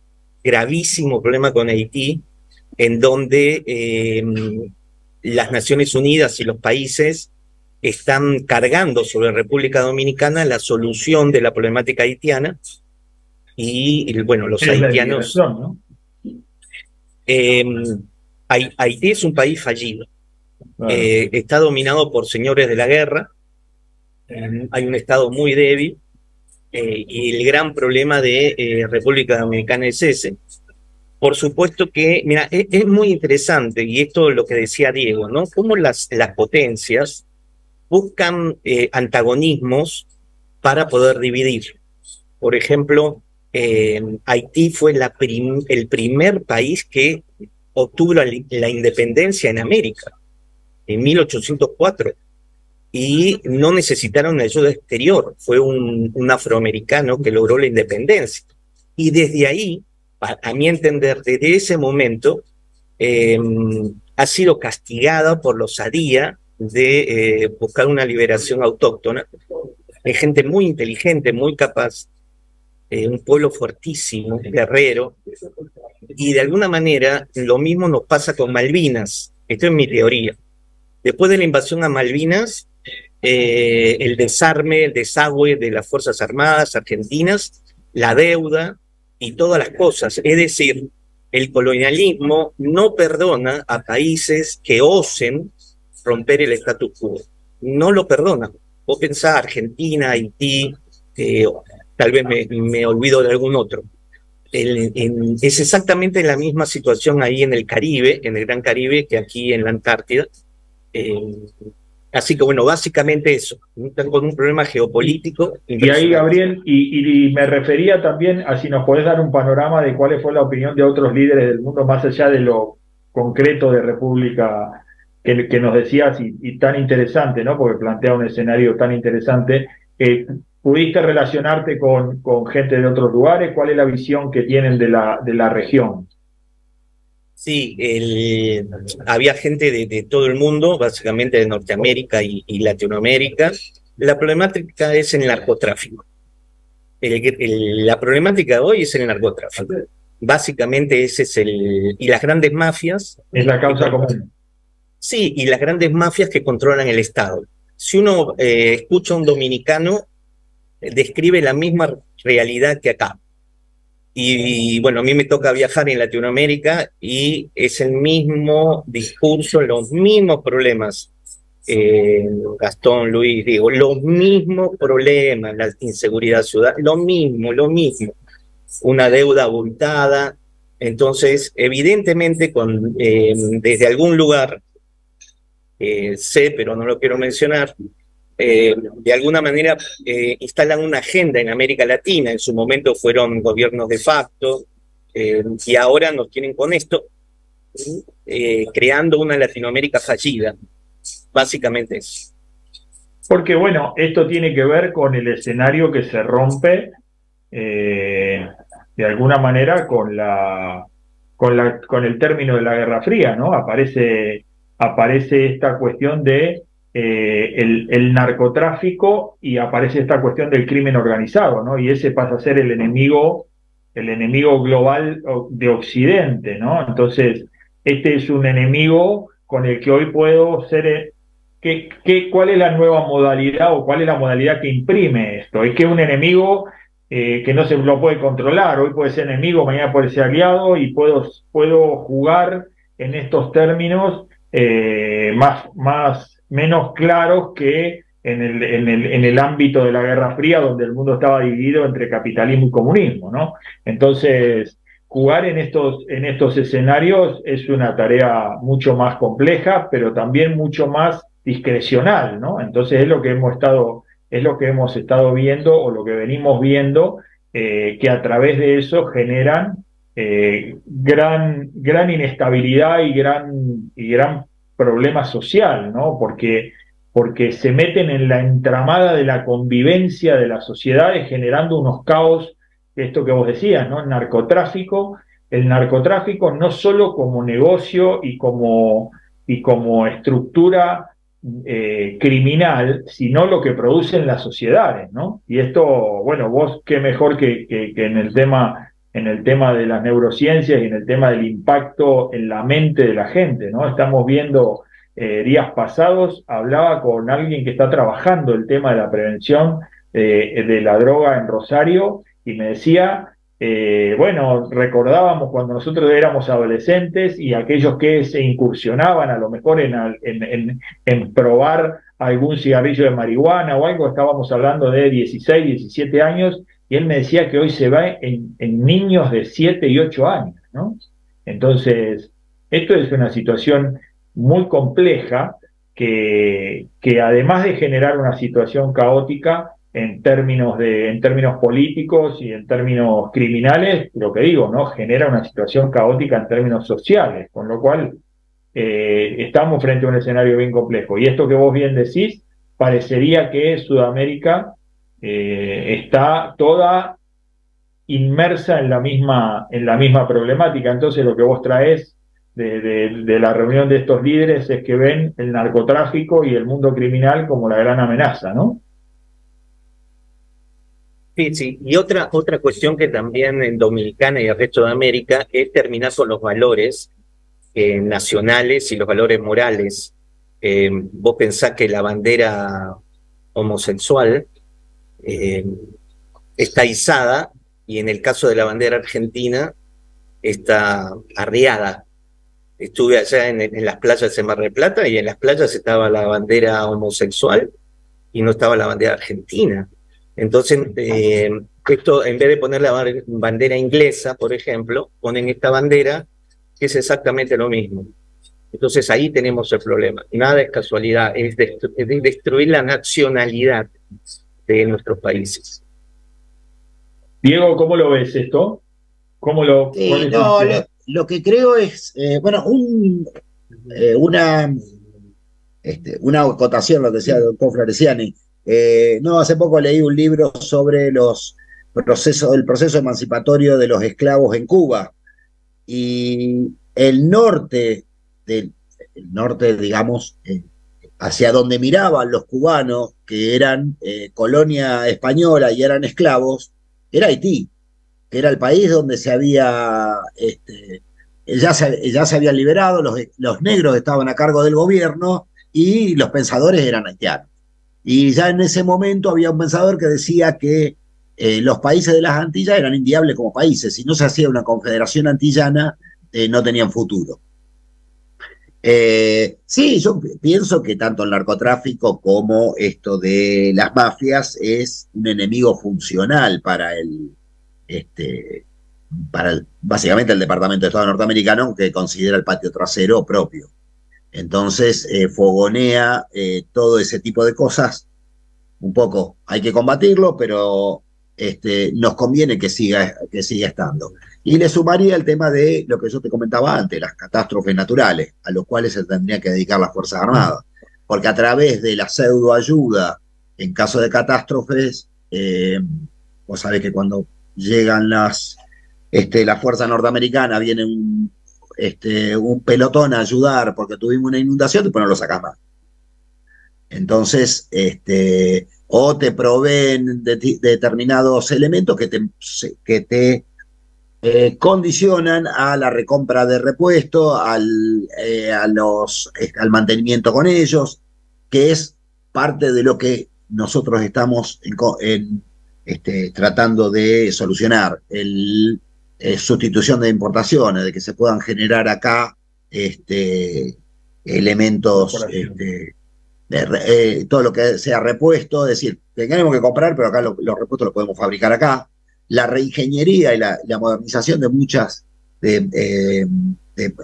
gravísimo problema con Haití, en donde las Naciones Unidas y los países están cargando sobre República Dominicana la solución de la problemática haitiana, y bueno, los haitianos... ¿no? Haití es un país fallido, está dominado por señores de la guerra, hay un Estado muy débil, y el gran problema de República Dominicana es ese. Por supuesto que, mira, es muy interesante, y esto es lo que decía Diego, ¿no? Cómo las potencias buscan antagonismos para poder dividir. Por ejemplo, Haití fue el primer país que obtuvo la independencia en América, en 1804. Y no necesitaron ayuda exterior, fue un afroamericano que logró la independencia. Y desde ahí, a mi entender, desde ese momento, ha sido castigada por la osadía de buscar una liberación autóctona. Hay gente muy inteligente, muy capaz, un pueblo fuertísimo, guerrero, y de alguna manera lo mismo nos pasa con Malvinas. Esto es mi teoría. Después de la invasión a Malvinas, el desarme, el desagüe de las Fuerzas Armadas argentinas, la deuda y todas las cosas. Es decir, el colonialismo no perdona a países que osen romper el status quo. No lo perdona. Vos pensás Argentina, Haití, tal vez me olvido de algún otro. Es exactamente la misma situación ahí en el Caribe, en el Gran Caribe, que aquí en la Antártida. Así que bueno, básicamente eso, con un problema geopolítico. Y ahí, Gabriel, y me refería también a si nos podés dar un panorama de cuál fue la opinión de otros líderes del mundo, más allá de lo concreto de República que nos decías, y tan interesante, ¿no? Porque plantea un escenario tan interesante. ¿Pudiste relacionarte con gente de otros lugares? ¿Cuál es la visión que tienen de la región? Sí, había gente de todo el mundo, básicamente de Norteamérica y Latinoamérica. La problemática es el narcotráfico. La problemática de hoy es el narcotráfico. Básicamente ese es y las grandes mafias. Es la causa común. Sí, y las grandes mafias que controlan el Estado. Si uno escucha a un dominicano, describe la misma realidad que acá. Y bueno, a mí me toca viajar en Latinoamérica y es el mismo discurso, los mismos problemas. Gastón, Luis, digo, los mismos problemas, la inseguridad ciudadana, lo mismo, una deuda abultada. Entonces, evidentemente, desde algún lugar, sé, pero no lo quiero mencionar, de alguna manera instalan una agenda en América Latina. En su momento fueron gobiernos de facto, y ahora nos tienen con esto, creando una Latinoamérica fallida. Básicamente eso. Porque bueno, esto tiene que ver con el escenario que se rompe de alguna manera con el término de la Guerra Fría, ¿no? Aparece esta cuestión de el narcotráfico, y aparece esta cuestión del crimen organizado, ¿no? Y ese pasa a ser el enemigo global de Occidente, ¿no? Entonces, este es un enemigo con el que hoy puedo ser... ¿Cuál es la nueva modalidad, o cuál es la modalidad que imprime esto? Es que un enemigo que no se lo puede controlar. Hoy puede ser enemigo, mañana puede ser aliado, y puedo jugar en estos términos menos claros que en el ámbito de la Guerra Fría, donde el mundo estaba dividido entre capitalismo y comunismo, ¿no? Entonces, jugar en estos escenarios es una tarea mucho más compleja, pero también mucho más discrecional, ¿no? Entonces es lo que hemos estado viendo, o lo que venimos viendo, que a través de eso generan gran inestabilidad y gran problema social, ¿no? Porque se meten en la entramada de la convivencia de las sociedades, generando unos caos, esto que vos decías, ¿no? El narcotráfico no solo como negocio y como estructura criminal, sino lo que producen las sociedades, ¿no? Y esto, bueno, vos qué mejor que en el tema de las neurociencias y en el tema del impacto en la mente de la gente, ¿no? Estamos viendo, días pasados, hablaba con alguien que está trabajando el tema de la prevención de la droga en Rosario, y me decía, bueno, recordábamos cuando nosotros éramos adolescentes y aquellos que se incursionaban a lo mejor en probar algún cigarrillo de marihuana o algo, estábamos hablando de 16, 17 años, y él me decía que hoy se va en niños de 7 y 8 años, ¿no? Entonces, esto es una situación muy compleja que además de generar una situación caótica en términos políticos y en términos criminales, lo que digo, ¿no? Genera una situación caótica en términos sociales, con lo cual estamos frente a un escenario bien complejo. Y esto que vos bien decís, parecería que Sudamérica está toda inmersa en la misma problemática. Entonces lo que vos traés de la reunión de estos líderes es que ven el narcotráfico y el mundo criminal como la gran amenaza, ¿no? Sí, sí. Y otra cuestión que también en Dominicana y el resto de América es terminar con los valores nacionales y los valores morales. Vos pensás que la bandera homosexual está izada, y en el caso de la bandera argentina está arriada. Estuve allá en las playas de Mar del Plata, y en las playas estaba la bandera homosexual y no estaba la bandera argentina. Entonces, esto, en vez de poner la bandera inglesa, por ejemplo, ponen esta bandera, que es exactamente lo mismo. Entonces ahí tenemos el problema. Nada es casualidad, es destruir la nacionalidad de nuestros países. Diego, ¿cómo lo ves esto? Lo que creo es, bueno, una acotación, lo que decía el doctor Floresiani. Hace poco leí un libro sobre el proceso emancipatorio de los esclavos en Cuba, y el norte, digamos, hacia donde miraban los cubanos, que eran colonia española y eran esclavos, era Haití, que era el país donde ya se habían liberado, los negros estaban a cargo del gobierno y los pensadores eran haitianos. Y ya en ese momento había un pensador que decía que los países de las Antillas eran inviables como países. Si no se hacía una confederación antillana, no tenían futuro. Sí, yo pienso que tanto el narcotráfico como esto de las mafias es un enemigo funcional para básicamente el Departamento de Estado norteamericano, que considera el patio trasero propio. Entonces, fogonea todo ese tipo de cosas. Un poco hay que combatirlo, pero nos conviene que siga estando. Y le sumaría el tema de lo que yo te comentaba antes, las catástrofes naturales, a los cuales se tendría que dedicar las Fuerzas Armadas. Porque a través de la pseudoayuda en caso de catástrofes, vos sabés que cuando llegan las fuerzas norteamericanas, viene un pelotón a ayudar porque tuvimos una inundación, después no lo sacás más. Entonces, o te proveen determinados elementos que te condicionan a la recompra de repuesto, al mantenimiento con ellos, que es parte de lo que nosotros estamos tratando de solucionar, sustitución de importaciones, de que se puedan generar acá elementos, todo lo que sea repuesto, es decir, tenemos que comprar, pero acá los repuestos los podemos fabricar acá. La reingeniería y la modernización de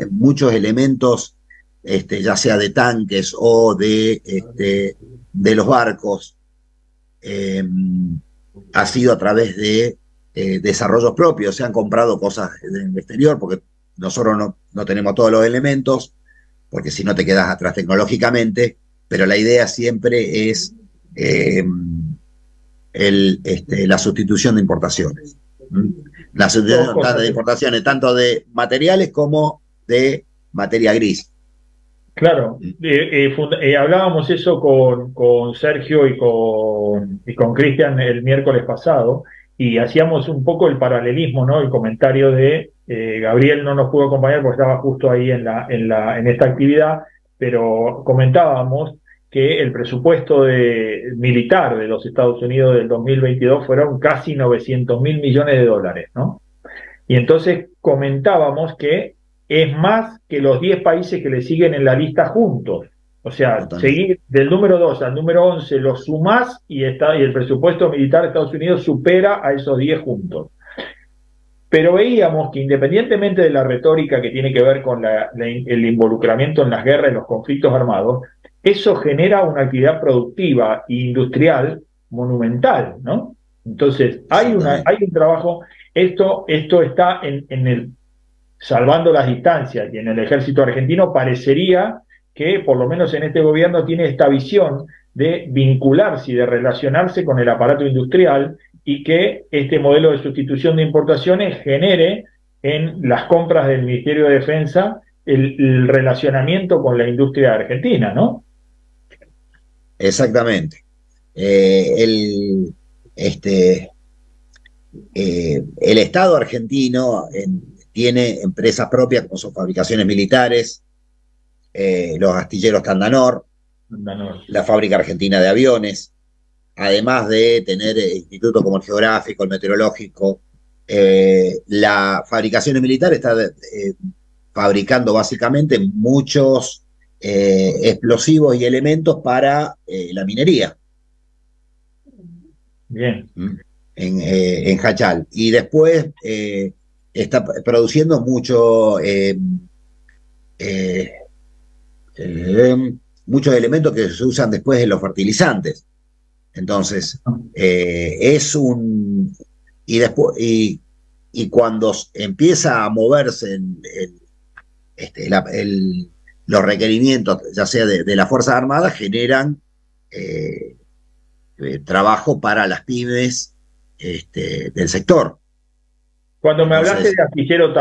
muchos elementos, ya sea de tanques o de los barcos, ha sido a través de desarrollos propios. Se han comprado cosas del exterior porque nosotros no tenemos todos los elementos, porque si no te quedas atrás tecnológicamente, pero la idea siempre es la sustitución de importaciones. La sustitución de importaciones, tanto de materiales como de materia gris. Claro, hablábamos eso con Sergio y con Cristian el miércoles pasado, y hacíamos un poco el paralelismo, ¿no? El comentario de Gabriel no nos pudo acompañar porque estaba justo ahí en esta actividad, pero comentábamos que el presupuesto militar de los Estados Unidos del 2022 fueron casi 900.000 millones de dólares, ¿no? Y entonces comentábamos que es más que los 10 países que le siguen en la lista juntos. O sea, seguir del número 2 al número 11 lo sumás y el presupuesto militar de Estados Unidos supera a esos 10 juntos. Pero veíamos que independientemente de la retórica que tiene que ver con el involucramiento en las guerras y los conflictos armados, eso genera una actividad productiva e industrial monumental, ¿no? Entonces, hay un trabajo, esto está salvando las distancias, y en el ejército argentino parecería que por lo menos en este gobierno tiene esta visión de vincularse y de relacionarse con el aparato industrial, y que este modelo de sustitución de importaciones genere en las compras del Ministerio de Defensa el relacionamiento con la industria argentina, ¿no? Exactamente. El Estado argentino tiene empresas propias como son fabricaciones militares, los astilleros Tandanor, la fábrica argentina de aviones, además de tener institutos como el geográfico, el meteorológico. La fabricación militar está fabricando básicamente muchos explosivos y elementos para la minería. Bien. En Jachal. Y después está produciendo muchos elementos que se usan después en los fertilizantes. Entonces, y cuando empieza a moverse los requerimientos, ya sea de las Fuerzas Armadas, generan trabajo para las pymes del sector. Cuando me hablaste de Astillero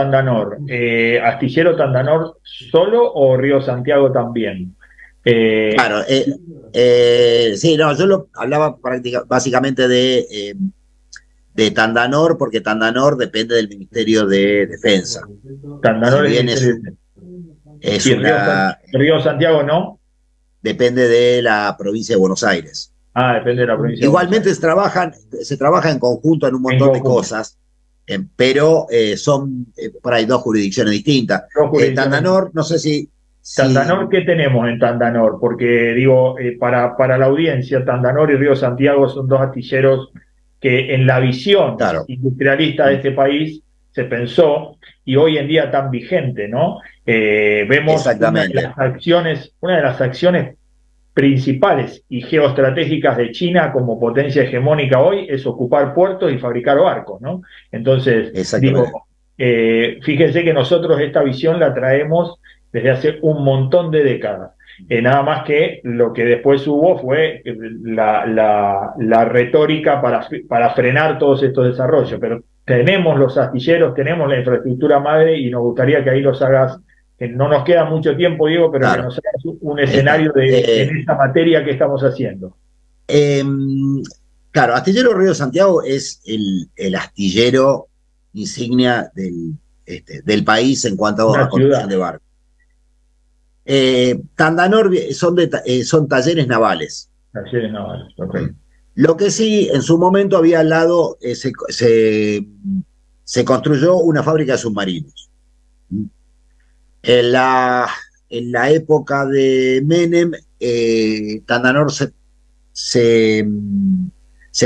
Tandanor solo o Río Santiago también? Claro, sí, no, yo hablaba básicamente de Tandanor, porque Tandanor depende del Ministerio de Defensa. Tandanor es Río Santiago, ¿no? Depende de la provincia de Buenos Aires. Depende de la provincia. Igualmente se trabaja en conjunto en un montón de cosas, pero son por ahí dos jurisdicciones distintas. Tandanor, no sé si... Tandanor, ¿qué tenemos en Tandanor? Porque digo, para la audiencia, Tandanor y Río Santiago son dos astilleros que en la visión industrialista de este país se pensó, y hoy en día están vigentes, ¿no? Vemos una de las acciones principales y geoestratégicas de China como potencia hegemónica hoy es ocupar puertos y fabricar barcos, ¿no? Entonces, digo, fíjense que nosotros esta visión la traemos desde hace un montón de décadas. Nada más que lo que después hubo fue la retórica para frenar todos estos desarrollos. Pero tenemos los astilleros, tenemos la infraestructura madre, y nos gustaría que ahí los hagas, que no nos queda mucho tiempo, Diego, pero que nos hagas un escenario en esta materia que estamos haciendo. Claro, Astillero Río Santiago es el astillero insignia del país en cuanto a construcción de barcos. Tandanor son talleres navales. Talleres navales, ok. Lo que sí, en su momento había al lado, se construyó una fábrica de submarinos. en la época de Menem, Tandanor se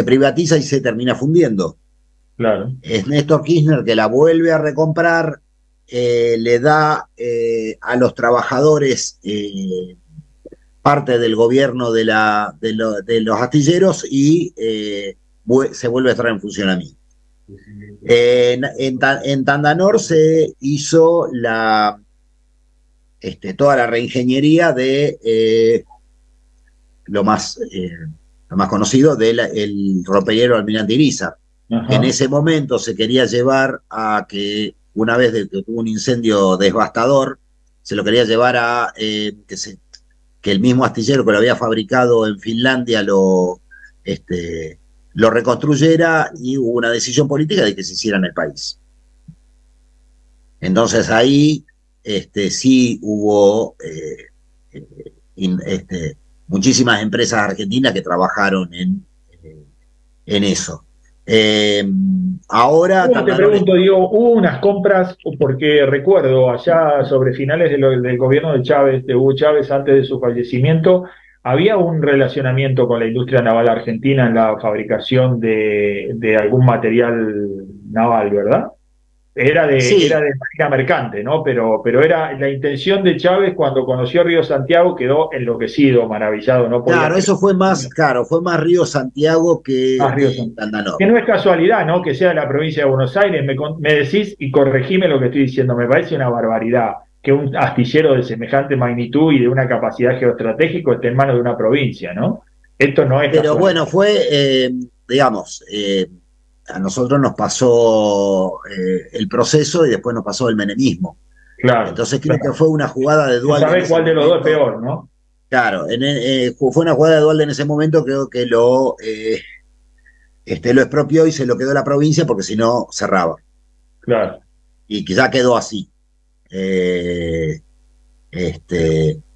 privatiza y se termina fundiendo. Claro. Es Néstor Kirchner que la vuelve a recomprar, le da a los trabajadores parte del gobierno de los astilleros y se vuelve a estar en funcionamiento. En Tandanor se hizo toda la reingeniería de lo más conocido el ropero Almirante Irizar, que en ese momento se quería llevar a que, una vez que tuvo un incendio devastador, se lo quería llevar a que el mismo astillero que lo había fabricado en Finlandia lo reconstruyera, y hubo una decisión política de que se hiciera en el país. Entonces ahí sí hubo muchísimas empresas argentinas que trabajaron en eso. Ahora te pregunto, Diego, hubo unas compras, porque recuerdo allá sobre finales del gobierno de Hugo Chávez, antes de su fallecimiento, había un relacionamiento con la industria naval argentina en la fabricación de algún material naval, ¿verdad? Era de marina mercante, ¿no? Pero era la intención de Chávez cuando conoció Río Santiago, quedó enloquecido, maravillado, ¿no? Claro, eso fue más Río Santiago que Tandanor. Que no es casualidad, ¿no? Que sea de la provincia de Buenos Aires. Me decís, y corregime lo que estoy diciendo, me parece una barbaridad que un astillero de semejante magnitud y de una capacidad geoestratégica esté en manos de una provincia, ¿no? Esto no es Pero casualidad. bueno, fue, a nosotros nos pasó el proceso y después nos pasó el menemismo. Claro. Entonces creo que fue una jugada de Duhalde. No sabés cuál de los dos es peor, ¿no? Claro, fue una jugada de Duhalde en ese momento, creo que lo expropió y se lo quedó la provincia, porque si no cerraba. Claro. Y quizá quedó así.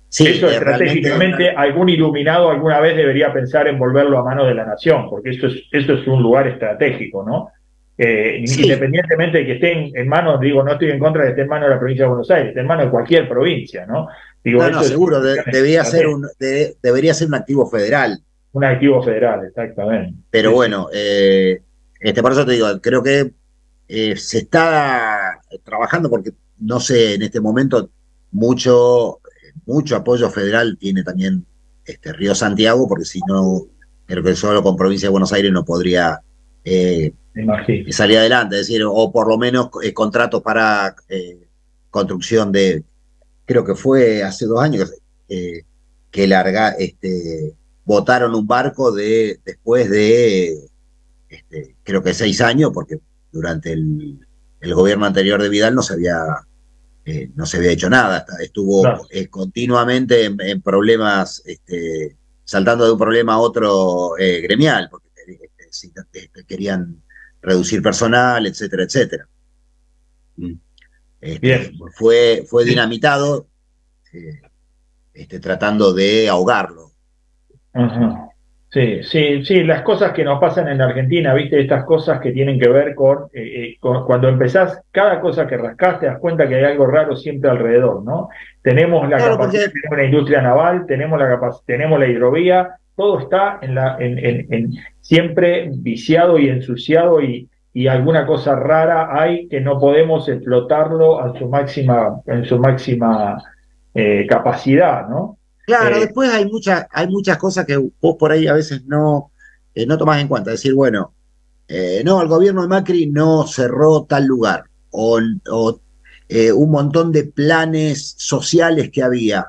Sí, eso estratégicamente algún iluminado alguna vez debería pensar en volverlo a manos de la nación, porque eso es un lugar estratégico, ¿no? Sí. Independientemente de que esté en manos, digo, no estoy en contra de que esté en manos de la provincia de Buenos Aires, esté en manos de cualquier provincia, ¿no? Digo, no, seguro, debería ser un activo federal. Un activo federal, exactamente. Pero sí, bueno, por eso te digo, creo que se está trabajando, porque no sé, en este momento mucho apoyo federal tiene también Río Santiago, porque si no, creo que solo con provincia de Buenos Aires no podría salir adelante, es decir, o por lo menos contratos para construcción creo que fue hace 2 años que botaron un barco después de creo que 6 años, porque durante el gobierno anterior de Vidal no se había hecho nada, estuvo continuamente en problemas, saltando de un problema a otro gremial, porque querían reducir personal, etcétera, etcétera. Fue dinamitado, tratando de ahogarlo. Ajá. Sí, las cosas que nos pasan en Argentina, viste, estas cosas que tienen que ver con cuando empezás, cada cosa que rascás te das cuenta que hay algo raro siempre alrededor, ¿no? Tenemos la capacidad, tenemos una industria naval, tenemos la hidrovía, todo está siempre viciado y ensuciado, y alguna cosa rara hay que no podemos explotarlo en su máxima capacidad, ¿no? Claro, después hay muchas cosas que vos por ahí a veces no tomás en cuenta. Es decir, bueno, no, el gobierno de Macri no cerró tal lugar, o un montón de planes sociales que había,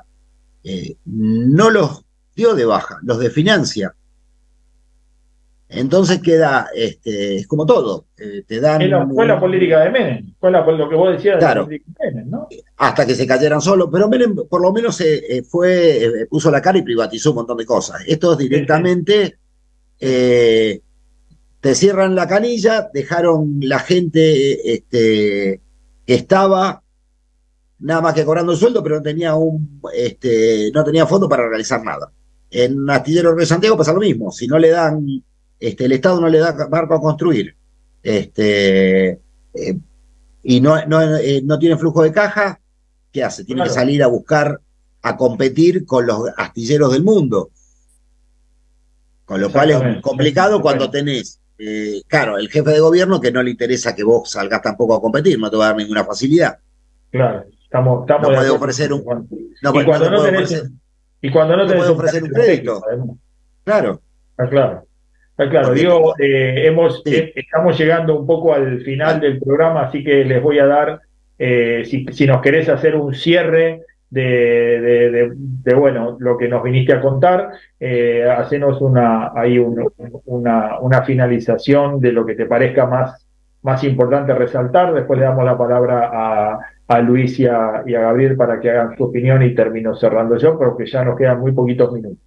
no los dio de baja, los desfinancia. Entonces queda, es como todo, te dan... Fue la política de Menem, fue lo que vos decías, claro, de la política de Menem, ¿no? Hasta que se cayeran solos, pero Menem por lo menos puso la cara y privatizó un montón de cosas. Estos directamente te cierran la canilla, dejaron la gente que estaba nada más que cobrando el sueldo, pero no tenía fondo para realizar nada. En Astillero de Santiago pasa lo mismo, si no le dan... el Estado no le da barco a construir, y no tiene flujo de caja, ¿qué hace? Tiene que salir a buscar a competir con los astilleros del mundo. Con lo cual es complicado cuando tenés, claro, el jefe de gobierno que no le interesa que vos salgas tampoco a competir, no te va a dar ninguna facilidad. Claro, estamos no puede ofrecer un... No, y cuando no tenés, y cuando no puede ofrecer un crédito. Claro. Está claro. Está claro. Digo, estamos llegando un poco al final del programa, así que les voy a dar, si nos querés hacer un cierre bueno, lo que nos viniste a contar, hacenos una finalización de lo que te parezca más importante resaltar. Después le damos la palabra a Luis y a Gabriel para que hagan su opinión y termino cerrando yo, porque ya nos quedan muy poquitos minutos.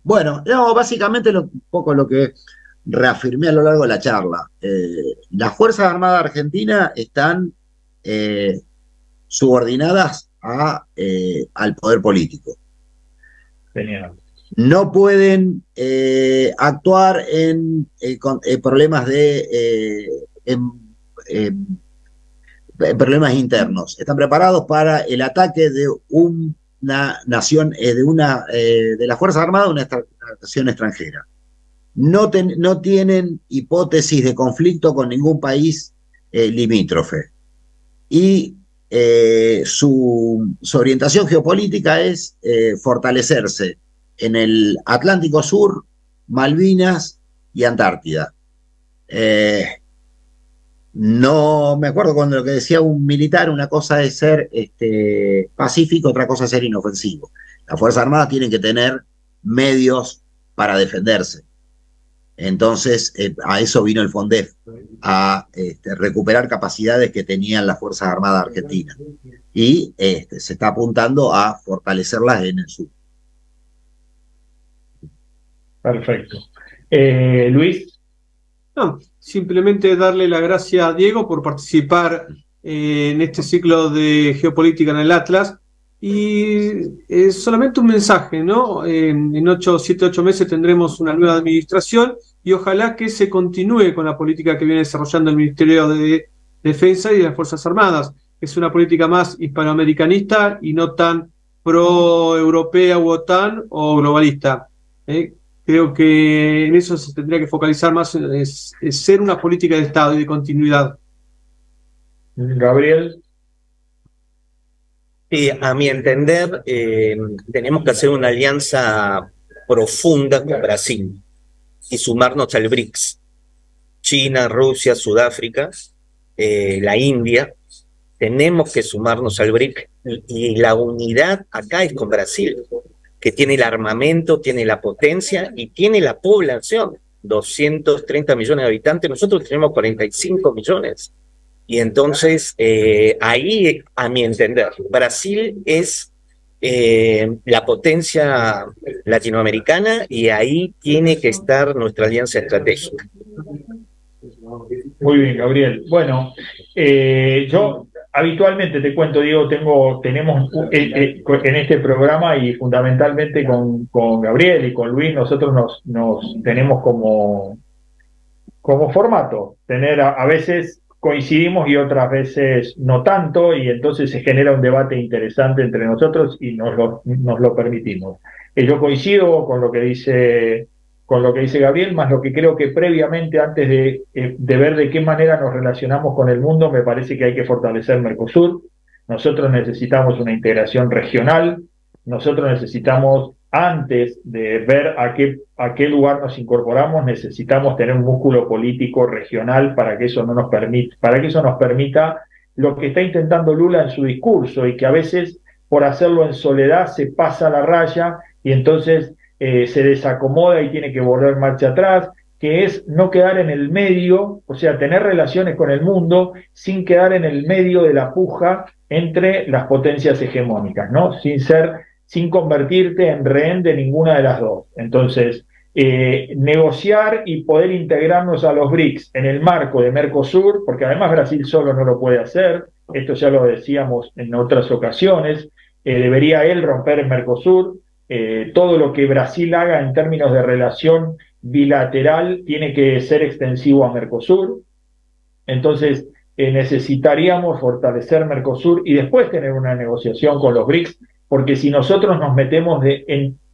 Bueno, no, básicamente un poco lo que reafirmé a lo largo de la charla. Las Fuerzas Armadas Argentinas están subordinadas al poder político. Genial. No pueden actuar en problemas problemas internos. Están preparados para el ataque de una nación, de las Fuerzas Armadas de una nación extranjera. No tienen hipótesis de conflicto con ningún país limítrofe. Y su orientación geopolítica es fortalecerse en el Atlántico Sur, Malvinas y Antártida. No me acuerdo cuando lo que decía un militar, una cosa es ser pacífico, otra cosa es ser inofensivo. Las Fuerzas Armadas tienen que tener medios para defenderse. Entonces, a eso vino el FONDEF, a recuperar capacidades que tenían las Fuerzas Armadas Argentinas. Y se está apuntando a fortalecerlas en el sur. Perfecto. Luis. No, simplemente darle la gracia a Diego por participar en este ciclo de geopolítica en el Atlas. Y solamente un mensaje, ¿no? En 7-8 meses tendremos una nueva administración y ojalá que se continúe con la política que viene desarrollando el Ministerio de Defensa y de las Fuerzas Armadas. Es una política más hispanoamericanista y no tan pro-europea u OTAN o globalista. Creo que en eso se tendría que focalizar más, es ser una política de Estado y de continuidad. Gabriel. Sí, a mi entender, tenemos que hacer una alianza profunda con Brasil y sumarnos al BRICS. China, Rusia, Sudáfrica, la India, tenemos que sumarnos al BRICS y la unidad acá es con Brasil, que tiene el armamento, tiene la potencia y tiene la población, 230 millones de habitantes, nosotros tenemos 45 millones. Y entonces, ahí, a mi entender, Brasil es la potencia latinoamericana y ahí tiene que estar nuestra alianza estratégica. Muy bien, Gabriel. Bueno, yo habitualmente te cuento, Diego, tenemos en este programa y fundamentalmente con Gabriel y con Luis, nosotros nos tenemos como formato, tener a veces coincidimos y otras veces no tanto, y entonces se genera un debate interesante entre nosotros y nos lo permitimos. Yo coincido con lo que dice Gabriel, más lo que creo que previamente, antes de ver de qué manera nos relacionamos con el mundo, me parece que hay que fortalecer Mercosur. Nosotros necesitamos una integración regional, nosotros necesitamos, antes de ver a qué lugar nos incorporamos, necesitamos tener un músculo político regional para que eso nos permita lo que está intentando Lula en su discurso, y que a veces por hacerlo en soledad se pasa la raya y entonces se desacomoda y tiene que volver marcha atrás, que es no quedar en el medio, o sea, tener relaciones con el mundo sin quedar en el medio de la puja entre las potencias hegemónicas, ¿no? Sin convertirte en rehén de ninguna de las dos. Entonces, negociar y poder integrarnos a los BRICS en el marco de Mercosur, porque además Brasil solo no lo puede hacer, esto ya lo decíamos en otras ocasiones, debería él romper el Mercosur, todo lo que Brasil haga en términos de relación bilateral tiene que ser extensivo a Mercosur. Entonces, necesitaríamos fortalecer Mercosur y después tener una negociación con los BRICS porque si nosotros nos metemos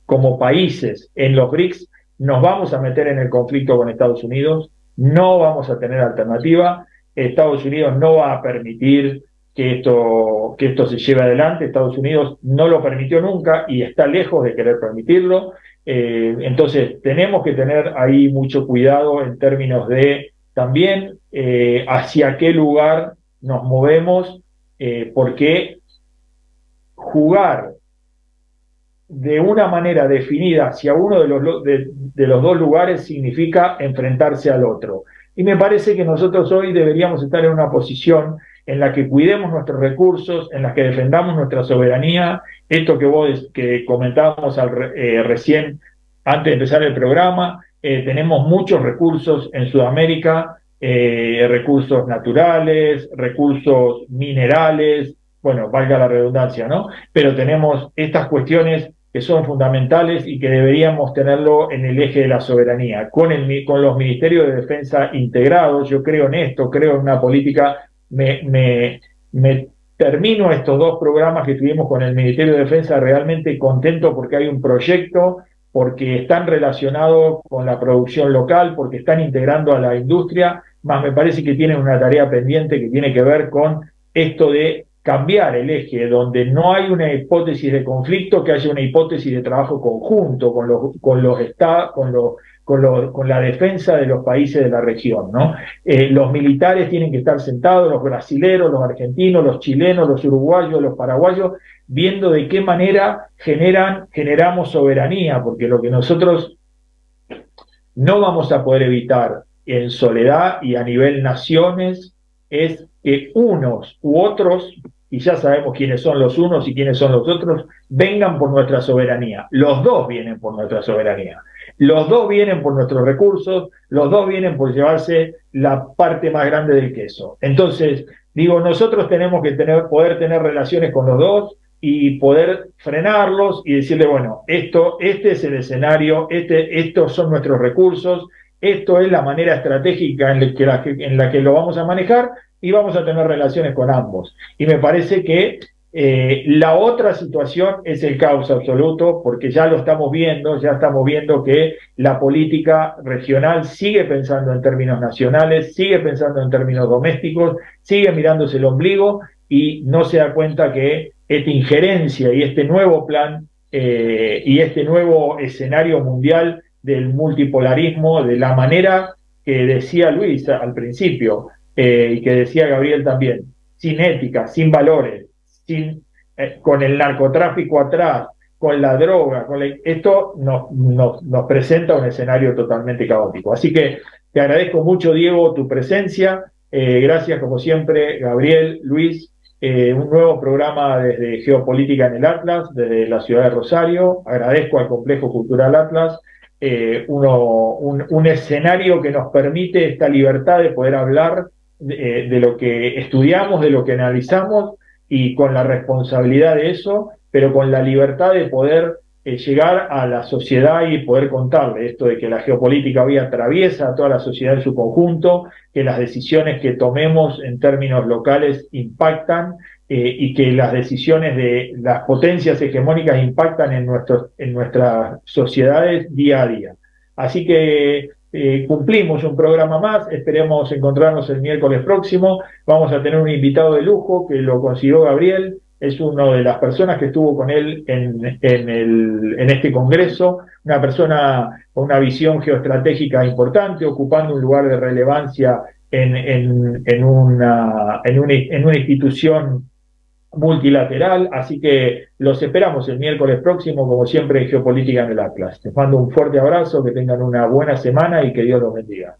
como países en los BRICS, nos vamos a meter en el conflicto con Estados Unidos, no vamos a tener alternativa, Estados Unidos no va a permitir que esto se lleve adelante, Estados Unidos no lo permitió nunca y está lejos de querer permitirlo, entonces tenemos que tener ahí mucho cuidado en términos de también hacia qué lugar nos movemos, porque jugar de una manera definida hacia uno de los dos lugares significa enfrentarse al otro. Y me parece que nosotros hoy deberíamos estar en una posición en la que cuidemos nuestros recursos, en la que defendamos nuestra soberanía, esto que comentábamos recién antes de empezar el programa, tenemos muchos recursos en Sudamérica, recursos naturales, recursos minerales, bueno, valga la redundancia, ¿no? Pero tenemos estas cuestiones que son fundamentales y que deberíamos tenerlo en el eje de la soberanía. Con los ministerios de defensa integrados, yo creo en esto, creo en una política, me termino estos dos programas que tuvimos con el Ministerio de Defensa realmente contento porque hay un proyecto, porque están relacionados con la producción local, porque están integrando a la industria, más me parece que tienen una tarea pendiente que tiene que ver con esto de cambiar el eje, donde no hay una hipótesis de conflicto, que haya una hipótesis de trabajo conjunto con la defensa de los países de la región, ¿no? Los militares tienen que estar sentados, los brasileros, los argentinos, los chilenos, los uruguayos, los paraguayos, viendo de qué manera generamos soberanía, porque lo que nosotros no vamos a poder evitar en soledad y a nivel naciones es que unos u otros, y ya sabemos quiénes son los unos y quiénes son los otros, vengan por nuestra soberanía. Los dos vienen por nuestra soberanía. Los dos vienen por nuestros recursos, los dos vienen por llevarse la parte más grande del queso. Entonces, digo, nosotros tenemos que poder tener relaciones con los dos y poder frenarlos y decirle, bueno, este es el escenario, estos son nuestros recursos, esto es la manera estratégica en la que lo vamos a manejar y vamos a tener relaciones con ambos. Y me parece que la otra situación es el caos absoluto, porque ya estamos viendo que la política regional sigue pensando en términos nacionales, sigue pensando en términos domésticos, sigue mirándose el ombligo y no se da cuenta que esta injerencia y este nuevo plan y este nuevo escenario mundial del multipolarismo, de la manera que decía Luis al principio, y que decía Gabriel también, sin ética, sin valores, con el narcotráfico atrás, con la droga, esto nos presenta un escenario totalmente caótico. Así que te agradezco mucho, Diego, tu presencia, gracias como siempre, Gabriel, Luis, un nuevo programa desde Geopolítica en el Atlas, desde la ciudad de Rosario, agradezco al Complejo Cultural Atlas, un escenario que nos permite esta libertad de poder hablar de lo que estudiamos, de lo que analizamos, y con la responsabilidad de eso, pero con la libertad de poder llegar a la sociedad y poder contarle esto de que la geopolítica hoy atraviesa a toda la sociedad en su conjunto, que las decisiones que tomemos en términos locales impactan, y que las decisiones de las potencias hegemónicas impactan en nuestras sociedades día a día. Así que cumplimos un programa más, esperemos encontrarnos el miércoles próximo, vamos a tener un invitado de lujo que lo consiguió Gabriel, es una de las personas que estuvo con él en este congreso, una persona con una visión geoestratégica importante, ocupando un lugar de relevancia en una institución multilateral, así que los esperamos el miércoles próximo, como siempre, en Geopolítica en el Atlas. Les mando un fuerte abrazo, que tengan una buena semana y que Dios los bendiga.